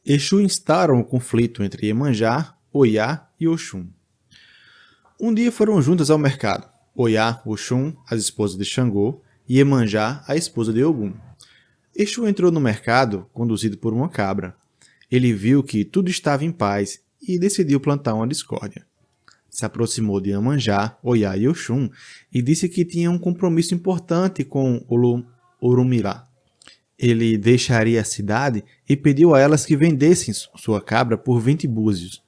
Exu instaura um conflito entre Iemanjá, Oiá e Oxum. Um dia foram juntas ao mercado, Oiá, Oxum, as esposas de Xangô, e Iemanjá, a esposa de Ogum. Exu entrou no mercado, conduzido por uma cabra. Ele viu que tudo estava em paz e decidiu plantar uma discórdia. Se aproximou de Iemanjá, Oiá e Oxum e disse que tinha um compromisso importante com Orumilá. Ele deixaria a cidade e pediu a elas que vendessem sua cabra por 20 búzios.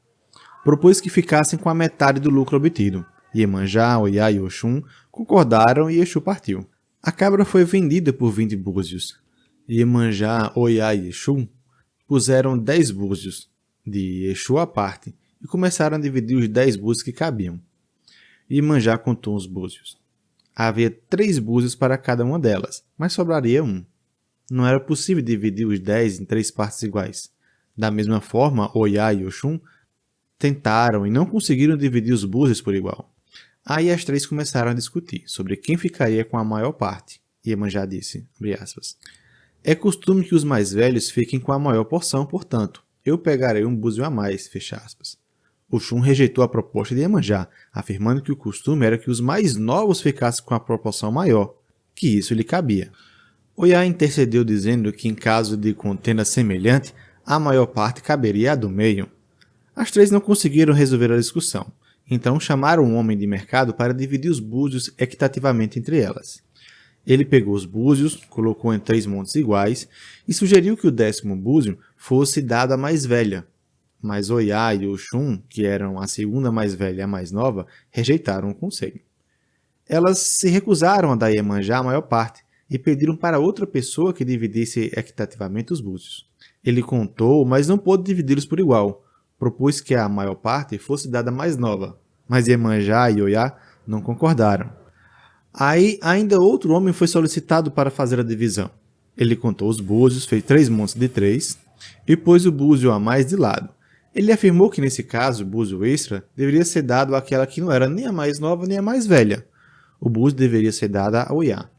Propôs que ficassem com a metade do lucro obtido. Iemanjá, Oiá e Oxum concordaram e Exu partiu. A cabra foi vendida por 20 búzios. Iemanjá, Oiá e Exu puseram 10 búzios de Exu à parte e começaram a dividir os 10 búzios que cabiam. Iemanjá contou os búzios. Havia 3 búzios para cada uma delas, mas sobraria um. Não era possível dividir os 10 em 3 partes iguais. Da mesma forma, Oiá e Oxum tentaram e não conseguiram dividir os búzios por igual. Aí as 3 começaram a discutir sobre quem ficaria com a maior parte. Iemanjá disse, abre aspas, é costume que os mais velhos fiquem com a maior porção, portanto, eu pegarei um búzio a mais, fecha aspas. Oxum rejeitou a proposta de Iemanjá, afirmando que o costume era que os mais novos ficassem com a proporção maior, que isso lhe cabia. Oiá intercedeu dizendo que em caso de contenda semelhante, a maior parte caberia à do meio. As 3 não conseguiram resolver a discussão, então chamaram um homem de mercado para dividir os búzios equitativamente entre elas. Ele pegou os búzios, colocou em 3 montes iguais e sugeriu que o 10º búzio fosse dado à mais velha. Mas Oiá e Oxum, que eram a segunda mais velha e a mais nova, rejeitaram o conselho. Elas se recusaram a dar a Iemanjá a maior parte e pediram para outra pessoa que dividisse equitativamente os búzios. Ele contou, mas não pôde dividi-los por igual. Propôs que a maior parte fosse dada à mais nova, mas Iemanjá e Oiá não concordaram. Aí ainda outro homem foi solicitado para fazer a divisão. Ele contou os búzios, fez 3 montes de 3 e pôs o búzio a mais de lado. Ele afirmou que nesse caso o búzio extra deveria ser dado àquela que não era nem a mais nova nem a mais velha. O búzio deveria ser dado a Oiá.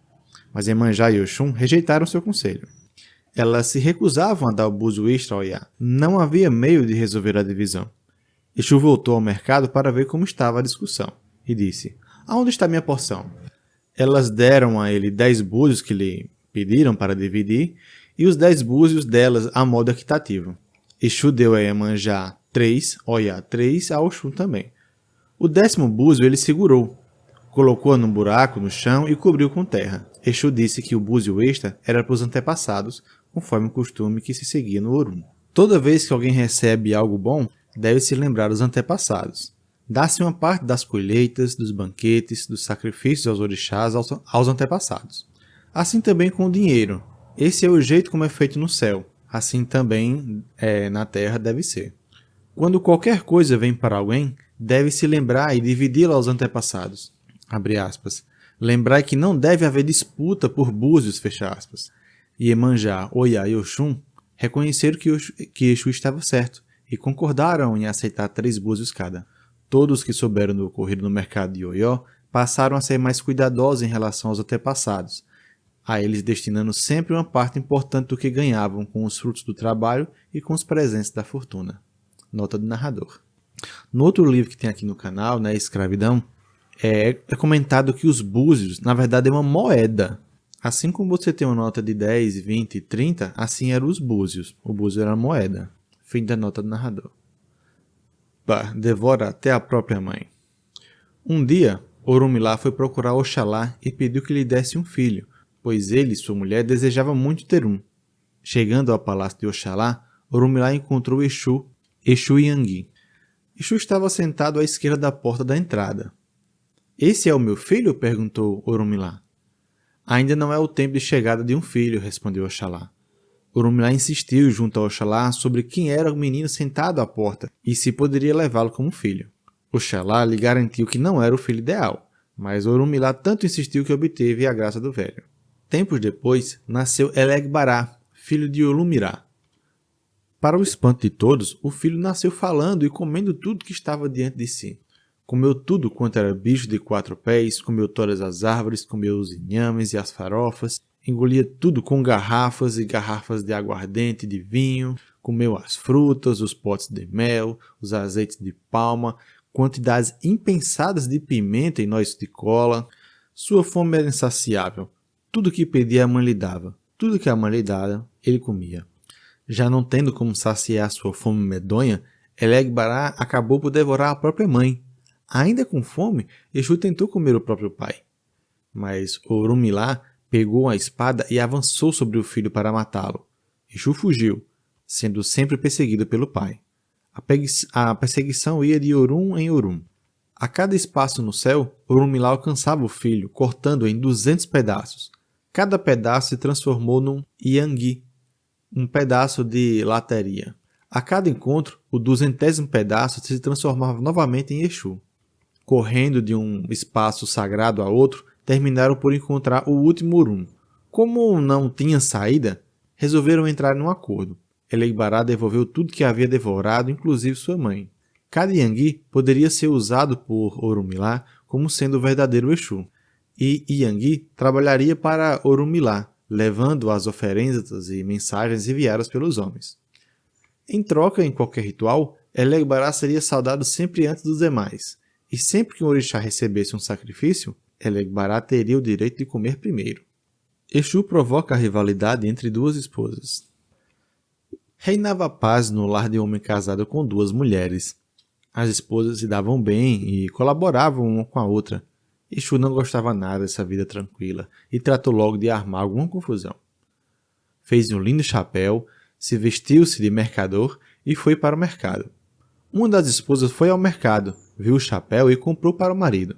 Mas Iemanjá e Oxum rejeitaram seu conselho. Elas se recusavam a dar o búzio extra a Oiá. Não havia meio de resolver a divisão. Exu voltou ao mercado para ver como estava a discussão e disse, aonde está minha porção? Elas deram a ele 10 búzios que lhe pediram para dividir e os 10 búzios delas a modo equitativo. Exu deu a Iemanjá 3, Oiá 3, a Oxum também. O 10º búzio ele segurou, colocou-a num buraco no chão e cobriu com terra. Exu disse que o búzio extra era para os antepassados, conforme o costume que se seguia no Orum. Toda vez que alguém recebe algo bom, deve-se lembrar dos antepassados. Dá-se uma parte das colheitas, dos banquetes, dos sacrifícios aos orixás aos antepassados. Assim também com o dinheiro. Esse é o jeito como é feito no céu. Assim também na terra deve ser. Quando qualquer coisa vem para alguém, deve-se lembrar e dividi-la aos antepassados. Abre aspas. Lembrai que não deve haver disputa por búzios, fecha aspas. Iemanjá, Oiá e Oxum reconheceram que Exu estava certo e concordaram em aceitar 3 búzios cada. Todos que souberam do ocorrido no mercado de Oió passaram a ser mais cuidadosos em relação aos antepassados, a eles destinando sempre uma parte importante do que ganhavam com os frutos do trabalho e com os presentes da fortuna. Nota do narrador. No outro livro que tem aqui no canal, Escravidão, é comentado que os búzios, na verdade, é uma moeda. Assim como você tem uma nota de 10, 20 e 30, assim eram os búzios. O búzio era a moeda. Fim da nota do narrador. Bah, devora até a própria mãe. Um dia, Orunmila foi procurar Oxalá e pediu que lhe desse um filho, pois ele e sua mulher desejavam muito ter um. Chegando ao palácio de Oxalá, Orunmila encontrou Exu Yangui. Exu estava sentado à esquerda da porta da entrada. "Esse é o meu filho?" perguntou Orunmila. "Ainda não é o tempo de chegada de um filho", respondeu Oxalá. Orunmila insistiu junto a Oxalá sobre quem era o menino sentado à porta e se poderia levá-lo como filho. Oxalá lhe garantiu que não era o filho ideal, mas Orunmila tanto insistiu que obteve a graça do velho. Tempos depois, nasceu Elegbará, filho de Olumirá. Para o espanto de todos, o filho nasceu falando e comendo tudo que estava diante de si. Comeu tudo quanto era bicho de 4 pés, comeu todas as árvores, comeu os inhames e as farofas, engolia tudo com garrafas e garrafas de aguardente e de vinho, comeu as frutas, os potes de mel, os azeites de palma, quantidades impensadas de pimenta e noz de cola. Sua fome era insaciável. Tudo que pedia a mãe lhe dava. Tudo que a mãe lhe dava, ele comia. Já não tendo como saciar sua fome medonha, Elegbará acabou por devorar a própria mãe. Ainda com fome, Exu tentou comer o próprio pai. Mas Orunmila pegou a espada e avançou sobre o filho para matá-lo. Exu fugiu, sendo sempre perseguido pelo pai. A perseguição ia de Orun em Orun. A cada espaço no céu, Orunmila alcançava o filho, cortando-o em 200 pedaços. Cada pedaço se transformou num Yangui, um pedaço de lateria. A cada encontro, o 200º pedaço se transformava novamente em Exu. Correndo de um espaço sagrado a outro, terminaram por encontrar o último Orun. Como não tinha saída, resolveram entrar num acordo. Elegbará devolveu tudo que havia devorado, inclusive sua mãe. Cada Yangui poderia ser usado por Orunmila como sendo o verdadeiro Exu. E Yangui trabalharia para Orunmila, levando as oferendas e mensagens enviadas pelos homens. Em troca, em qualquer ritual, Elegbará seria saudado sempre antes dos demais. E sempre que um orixá recebesse um sacrifício, Elegbará teria o direito de comer primeiro. Exu provoca a rivalidade entre duas esposas. Reinava paz no lar de um homem casado com 2 mulheres. As esposas se davam bem e colaboravam uma com a outra. Exu não gostava nada dessa vida tranquila e tratou logo de armar alguma confusão. Fez um lindo chapéu, se vestiu-se de mercador e foi para o mercado. Uma das esposas foi ao mercado, viu o chapéu e comprou para o marido.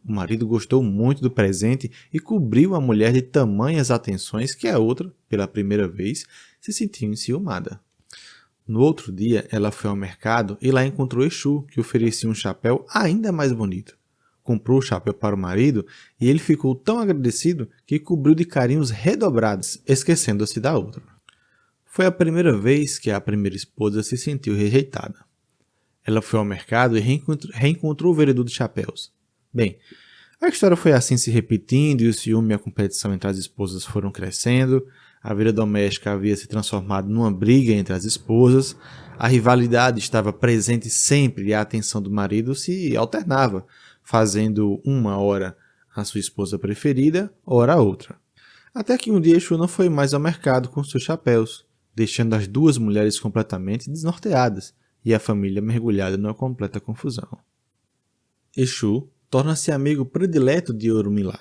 O marido gostou muito do presente e cobriu a mulher de tamanhas atenções que a outra, pela primeira vez, se sentiu enciumada. No outro dia, ela foi ao mercado e lá encontrou Exu, que oferecia um chapéu ainda mais bonito. Comprou o chapéu para o marido e ele ficou tão agradecido que cobriu de carinhos redobrados, esquecendo-se da outra. Foi a primeira vez que a primeira esposa se sentiu rejeitada. Ela foi ao mercado e reencontrou o vendedor de chapéus. Bem, a história foi assim se repetindo e o ciúme e a competição entre as esposas foram crescendo. A vida doméstica havia se transformado numa briga entre as esposas. A rivalidade estava presente sempre e a atenção do marido se alternava, fazendo uma hora a sua esposa preferida, hora a outra. Até que um dia Exu não foi mais ao mercado com seus chapéus, deixando as 2 mulheres completamente desnorteadas e a família mergulhada numa completa confusão. Exu torna-se amigo predileto de Orunmila.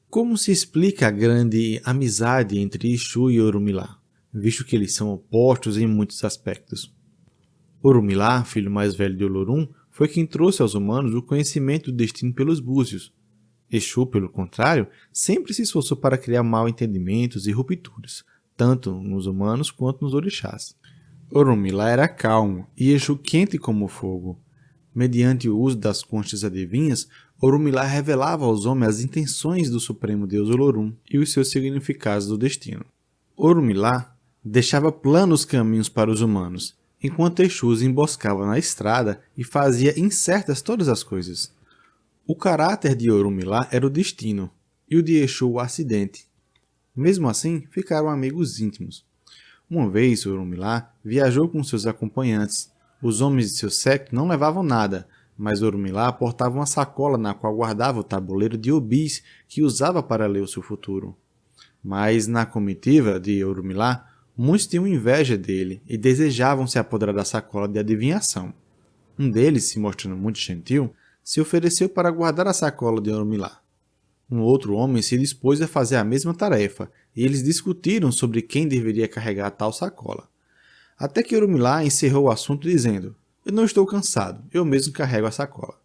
Como se explica a grande amizade entre Exu e Orunmila, visto que eles são opostos em muitos aspectos? Orunmila, filho mais velho de Olorum, foi quem trouxe aos humanos o conhecimento do destino pelos búzios. Exu, pelo contrário, sempre se esforçou para criar mal-entendimentos e rupturas, tanto nos humanos quanto nos orixás. Orunmila era calmo e Exu quente como o fogo. Mediante o uso das conchas adivinhas, Orunmila revelava aos homens as intenções do Supremo Deus Olorum e os seus significados do destino. Orunmila deixava planos caminhos para os humanos, enquanto Exu os emboscava na estrada e fazia incertas todas as coisas. O caráter de Orunmila era o destino, e o de Exu o acidente. Mesmo assim, ficaram amigos íntimos. Uma vez, Orunmila viajou com seus acompanhantes. Os homens de seu séquito não levavam nada, mas Orumilá portava uma sacola na qual guardava o tabuleiro de Obis que usava para ler o seu futuro. Mas na comitiva de Orumilá, muitos tinham inveja dele e desejavam se apoderar da sacola de adivinhação. Um deles, se mostrando muito gentil, se ofereceu para guardar a sacola de Orumilá. Um outro homem se dispôs a fazer a mesma tarefa, e eles discutiram sobre quem deveria carregar tal sacola. Até que Orumilá encerrou o assunto dizendo: "Eu não estou cansado, eu mesmo carrego a sacola."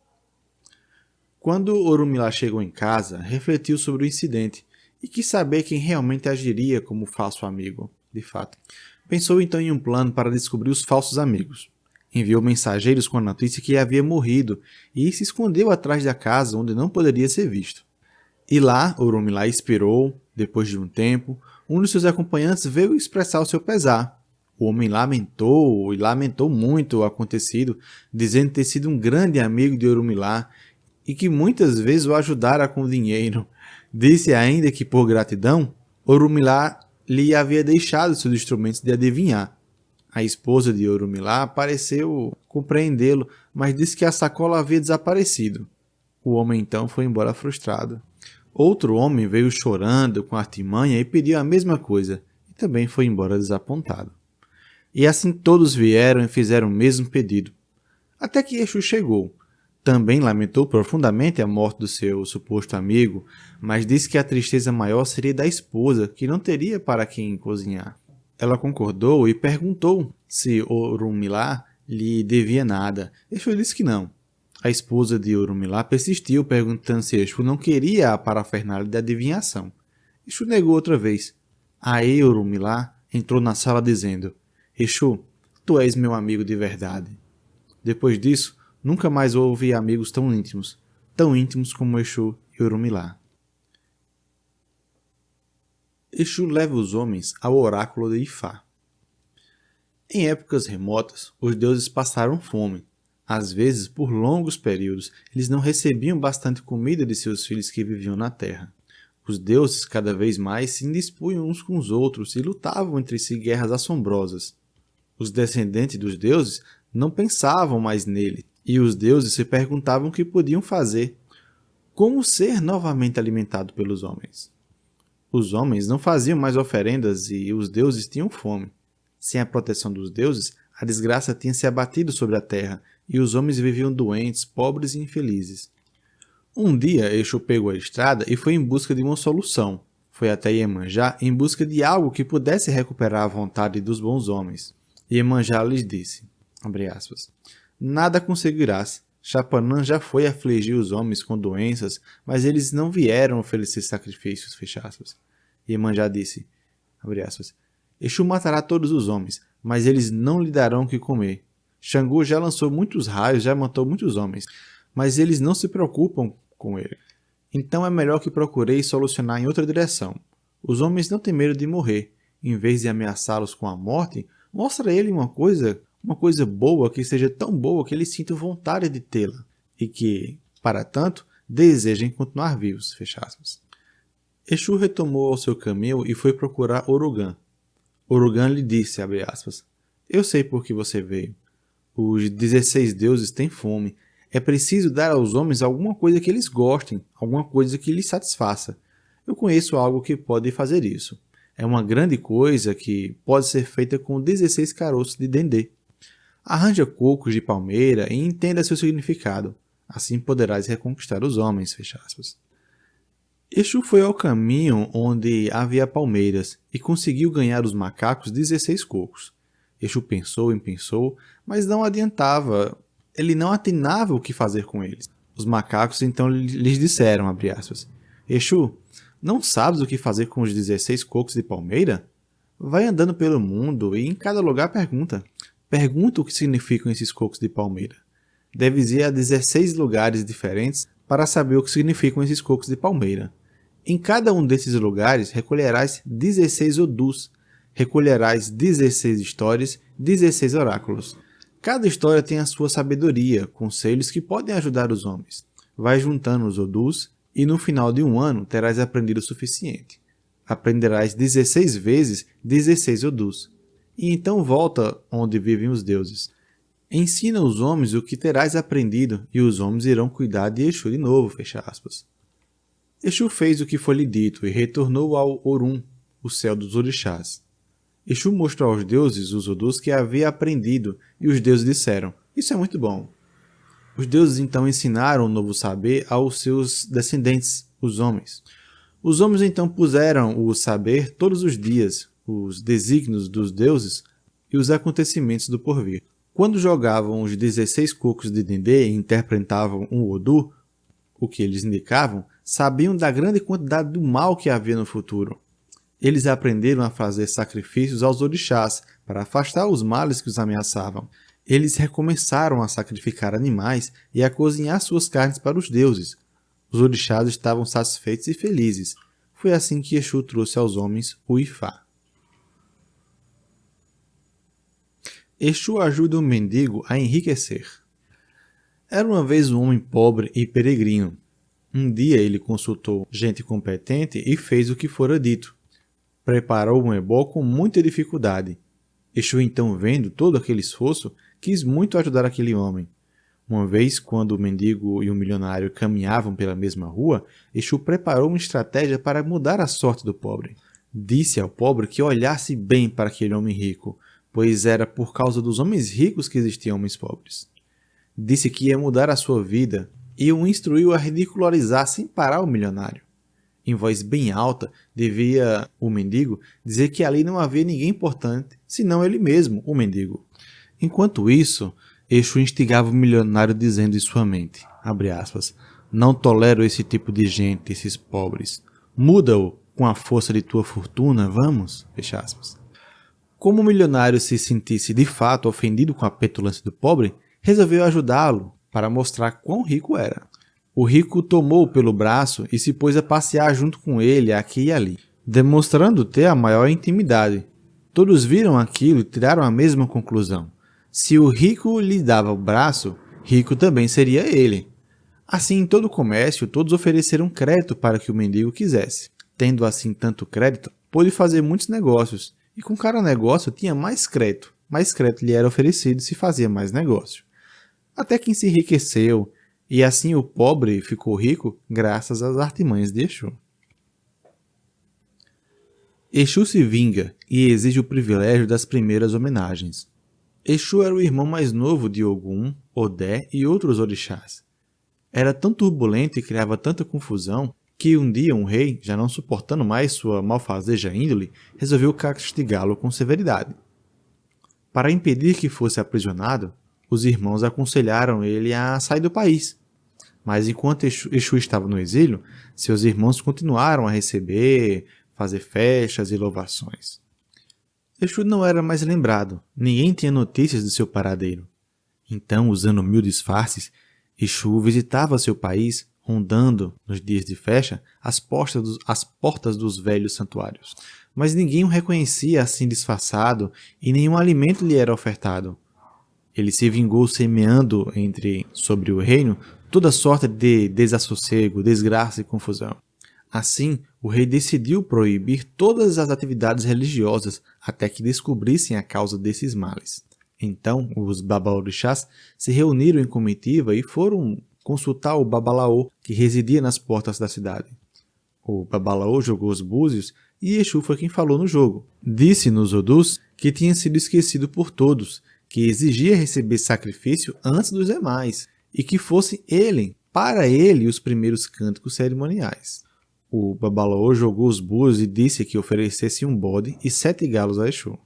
Quando Orumilá chegou em casa, refletiu sobre o incidente e quis saber quem realmente agiria como falso amigo, de fato. Pensou então em um plano para descobrir os falsos amigos. Enviou mensageiros com a notícia que havia morrido e se escondeu atrás da casa onde não poderia ser visto. E lá, Orumilá esperou. Depois de um tempo, um de seus acompanhantes veio expressar o seu pesar. O homem lamentou muito o acontecido, dizendo ter sido um grande amigo de Orumilá e que muitas vezes o ajudara com dinheiro. Disse ainda que, por gratidão, Orumilá lhe havia deixado seus instrumentos de adivinhar. A esposa de Orumilá pareceu compreendê-lo, mas disse que a sacola havia desaparecido. O homem então foi embora frustrado. Outro homem veio chorando com artimanha e pediu a mesma coisa, e também foi embora desapontado. E assim todos vieram e fizeram o mesmo pedido. Até que Exu chegou. Também lamentou profundamente a morte do seu suposto amigo, mas disse que a tristeza maior seria da esposa, que não teria para quem cozinhar. Ela concordou e perguntou se Orumilá lhe devia nada. Exu disse que não. A esposa de Orumilá persistiu, perguntando se Exu não queria a parafernália de adivinhação. Exu negou outra vez. Aí Orumilá entrou na sala dizendo: "Exu, tu és meu amigo de verdade." Depois disso, nunca mais houve amigos tão íntimos como Exu e Orumilá. Exu leva os homens ao oráculo de Ifá. Em épocas remotas, os deuses passaram fome. Às vezes, por longos períodos, eles não recebiam bastante comida de seus filhos que viviam na terra. Os deuses cada vez mais se indispunham uns com os outros e lutavam entre si guerras assombrosas. Os descendentes dos deuses não pensavam mais nele, e os deuses se perguntavam o que podiam fazer. Como ser novamente alimentado pelos homens? Os homens não faziam mais oferendas e os deuses tinham fome. Sem a proteção dos deuses, a desgraça tinha se abatido sobre a terra e os homens viviam doentes, pobres e infelizes. Um dia, Exu pegou a estrada e foi em busca de uma solução. Foi até Iemanjá em busca de algo que pudesse recuperar a vontade dos bons homens. Iemanjá lhes disse, abre aspas, "Nada conseguirás. Chapanã já foi afligir os homens com doenças, mas eles não vieram oferecer sacrifícios." Fecha aspas. Iemanjá disse, abre aspas, "Exu matará todos os homens, mas eles não lhe darão o que comer. Xangô já lançou muitos raios, já matou muitos homens, mas eles não se preocupam com ele. Então é melhor que procureis solucionar em outra direção. Os homens não têm medo de morrer. Em vez de ameaçá-los com a morte, mostra a ele uma coisa boa que seja tão boa que eles sintam vontade de tê-la e que, para tanto, desejem continuar vivos." Fecha aspas. Exu retomou ao seu caminho e foi procurar Orogã. Orogã lhe disse, abre aspas, "Eu sei por que você veio. Os 16 deuses têm fome. É preciso dar aos homens alguma coisa que eles gostem, alguma coisa que lhes satisfaça. Eu conheço algo que pode fazer isso. É uma grande coisa que pode ser feita com 16 caroços de dendê. Arranja cocos de palmeira e entenda seu significado. Assim poderás reconquistar os homens." Fecha aspas. Exu foi ao caminho onde havia palmeiras e conseguiu ganhar os macacos 16 cocos. Exu pensou, mas não adiantava. Ele não atinava o que fazer com eles. Os macacos então lhes disseram, abre aspas, "Exu, não sabes o que fazer com os 16 cocos de palmeira? Vai andando pelo mundo e em cada lugar pergunta. Pergunta o que significam esses cocos de palmeira. Deves ir a 16 lugares diferentes para saber o que significam esses cocos de palmeira. Em cada um desses lugares recolherás 16 odus, recolherás 16 histórias, 16 oráculos. Cada história tem a sua sabedoria, conselhos que podem ajudar os homens. Vai juntando os odus e no final de um ano terás aprendido o suficiente. Aprenderás 16 vezes 16 odus. E então volta onde vivem os deuses. Ensina os homens o que terás aprendido, e os homens irão cuidar de Exu de novo, fecha aspas. Exu fez o que foi lhe dito e retornou ao Orum, o céu dos orixás. Exu mostrou aos deuses os Odus que havia aprendido, e os deuses disseram: isso é muito bom. Os deuses então ensinaram o novo saber aos seus descendentes, os homens. Os homens então puseram o saber todos os dias, os desígnios dos deuses e os acontecimentos do porvir. Quando jogavam os 16 cocos de Dendê e interpretavam um Odu, o que eles indicavam, sabiam da grande quantidade do mal que havia no futuro. Eles aprenderam a fazer sacrifícios aos orixás para afastar os males que os ameaçavam. Eles recomeçaram a sacrificar animais e a cozinhar suas carnes para os deuses. Os orixás estavam satisfeitos e felizes. Foi assim que Exu trouxe aos homens o Ifá. Exu ajuda um mendigo a enriquecer. Era uma vez um homem pobre e peregrino. Um dia ele consultou gente competente e fez o que fora dito. Preparou um ebó com muita dificuldade. Exu, então, vendo todo aquele esforço, quis muito ajudar aquele homem. Uma vez, quando o mendigo e o milionário caminhavam pela mesma rua, Exu preparou uma estratégia para mudar a sorte do pobre. Disse ao pobre que olhasse bem para aquele homem rico, pois era por causa dos homens ricos que existiam homens pobres. Disse que ia mudar a sua vida e o instruiu a ridicularizar sem parar o milionário. Em voz bem alta, devia o mendigo dizer que ali não havia ninguém importante, senão ele mesmo, o mendigo. Enquanto isso, Exu instigava o milionário dizendo em sua mente, abre aspas, não tolero esse tipo de gente, esses pobres. Muda-o com a força de tua fortuna, vamos? Fecha aspas. Como o milionário se sentisse de fato ofendido com a petulância do pobre, resolveu ajudá-lo para mostrar quão rico era. O rico tomou-o pelo braço e se pôs a passear junto com ele aqui e ali, demonstrando ter a maior intimidade. Todos viram aquilo e tiraram a mesma conclusão. Se o rico lhe dava o braço, rico também seria ele. Assim, em todo o comércio, todos ofereceram crédito para que o mendigo quisesse. Tendo assim tanto crédito, pôde fazer muitos negócios, e com cada negócio tinha mais crédito lhe era oferecido e se fazia mais negócio. Até que se enriqueceu, e assim o pobre ficou rico graças às artimanhas de Exu. Exu se vinga e exige o privilégio das primeiras homenagens. Exu era o irmão mais novo de Ogum, Odé e outros orixás. Era tão turbulento e criava tanta confusão que um dia um rei, já não suportando mais sua malfazeja índole, resolveu castigá-lo com severidade. Para impedir que fosse aprisionado, os irmãos aconselharam ele a sair do país. Mas enquanto Exu estava no exílio, seus irmãos continuaram a receber, fazer festas e louvações. Exu não era mais lembrado, ninguém tinha notícias de seu paradeiro. Então, usando mil disfarces, Exu visitava seu país, rondando, nos dias de festa, as portas dos velhos santuários. Mas ninguém o reconhecia assim disfarçado e nenhum alimento lhe era ofertado. Ele se vingou semeando sobre o reino toda sorte de desassossego, desgraça e confusão. Assim, o rei decidiu proibir todas as atividades religiosas até que descobrissem a causa desses males. Então, os babaorixás se reuniram em comitiva e foram consultar o Babalaô, que residia nas portas da cidade. O Babalaô jogou os búzios e Exu foi quem falou no jogo. Disse nos Odus que tinha sido esquecido por todos, que exigia receber sacrifício antes dos demais, e que fosse para ele, os primeiros cânticos cerimoniais. O Babalaô jogou os búzios e disse que oferecesse um bode e 7 galos a Exu.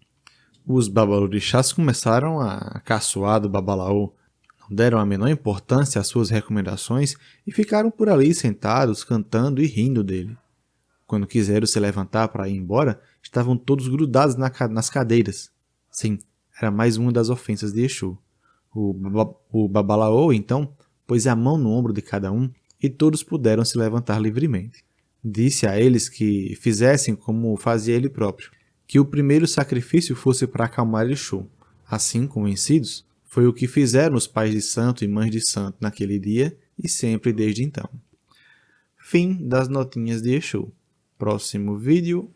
Os babalorixás começaram a caçoar do Babalaô, não deram a menor importância às suas recomendações e ficaram por ali sentados, cantando e rindo dele. Quando quiseram se levantar para ir embora, estavam todos grudados nas cadeiras. Sim, era mais uma das ofensas de Exu. O Babalaô, então, pôs a mão no ombro de cada um e todos puderam se levantar livremente. Disse a eles que fizessem como fazia ele próprio, que o primeiro sacrifício fosse para acalmar Exu. Assim, convencidos, foi o que fizeram os pais de santo e mães de santo naquele dia e sempre desde então. Fim das notinhas de Exu. Próximo vídeo.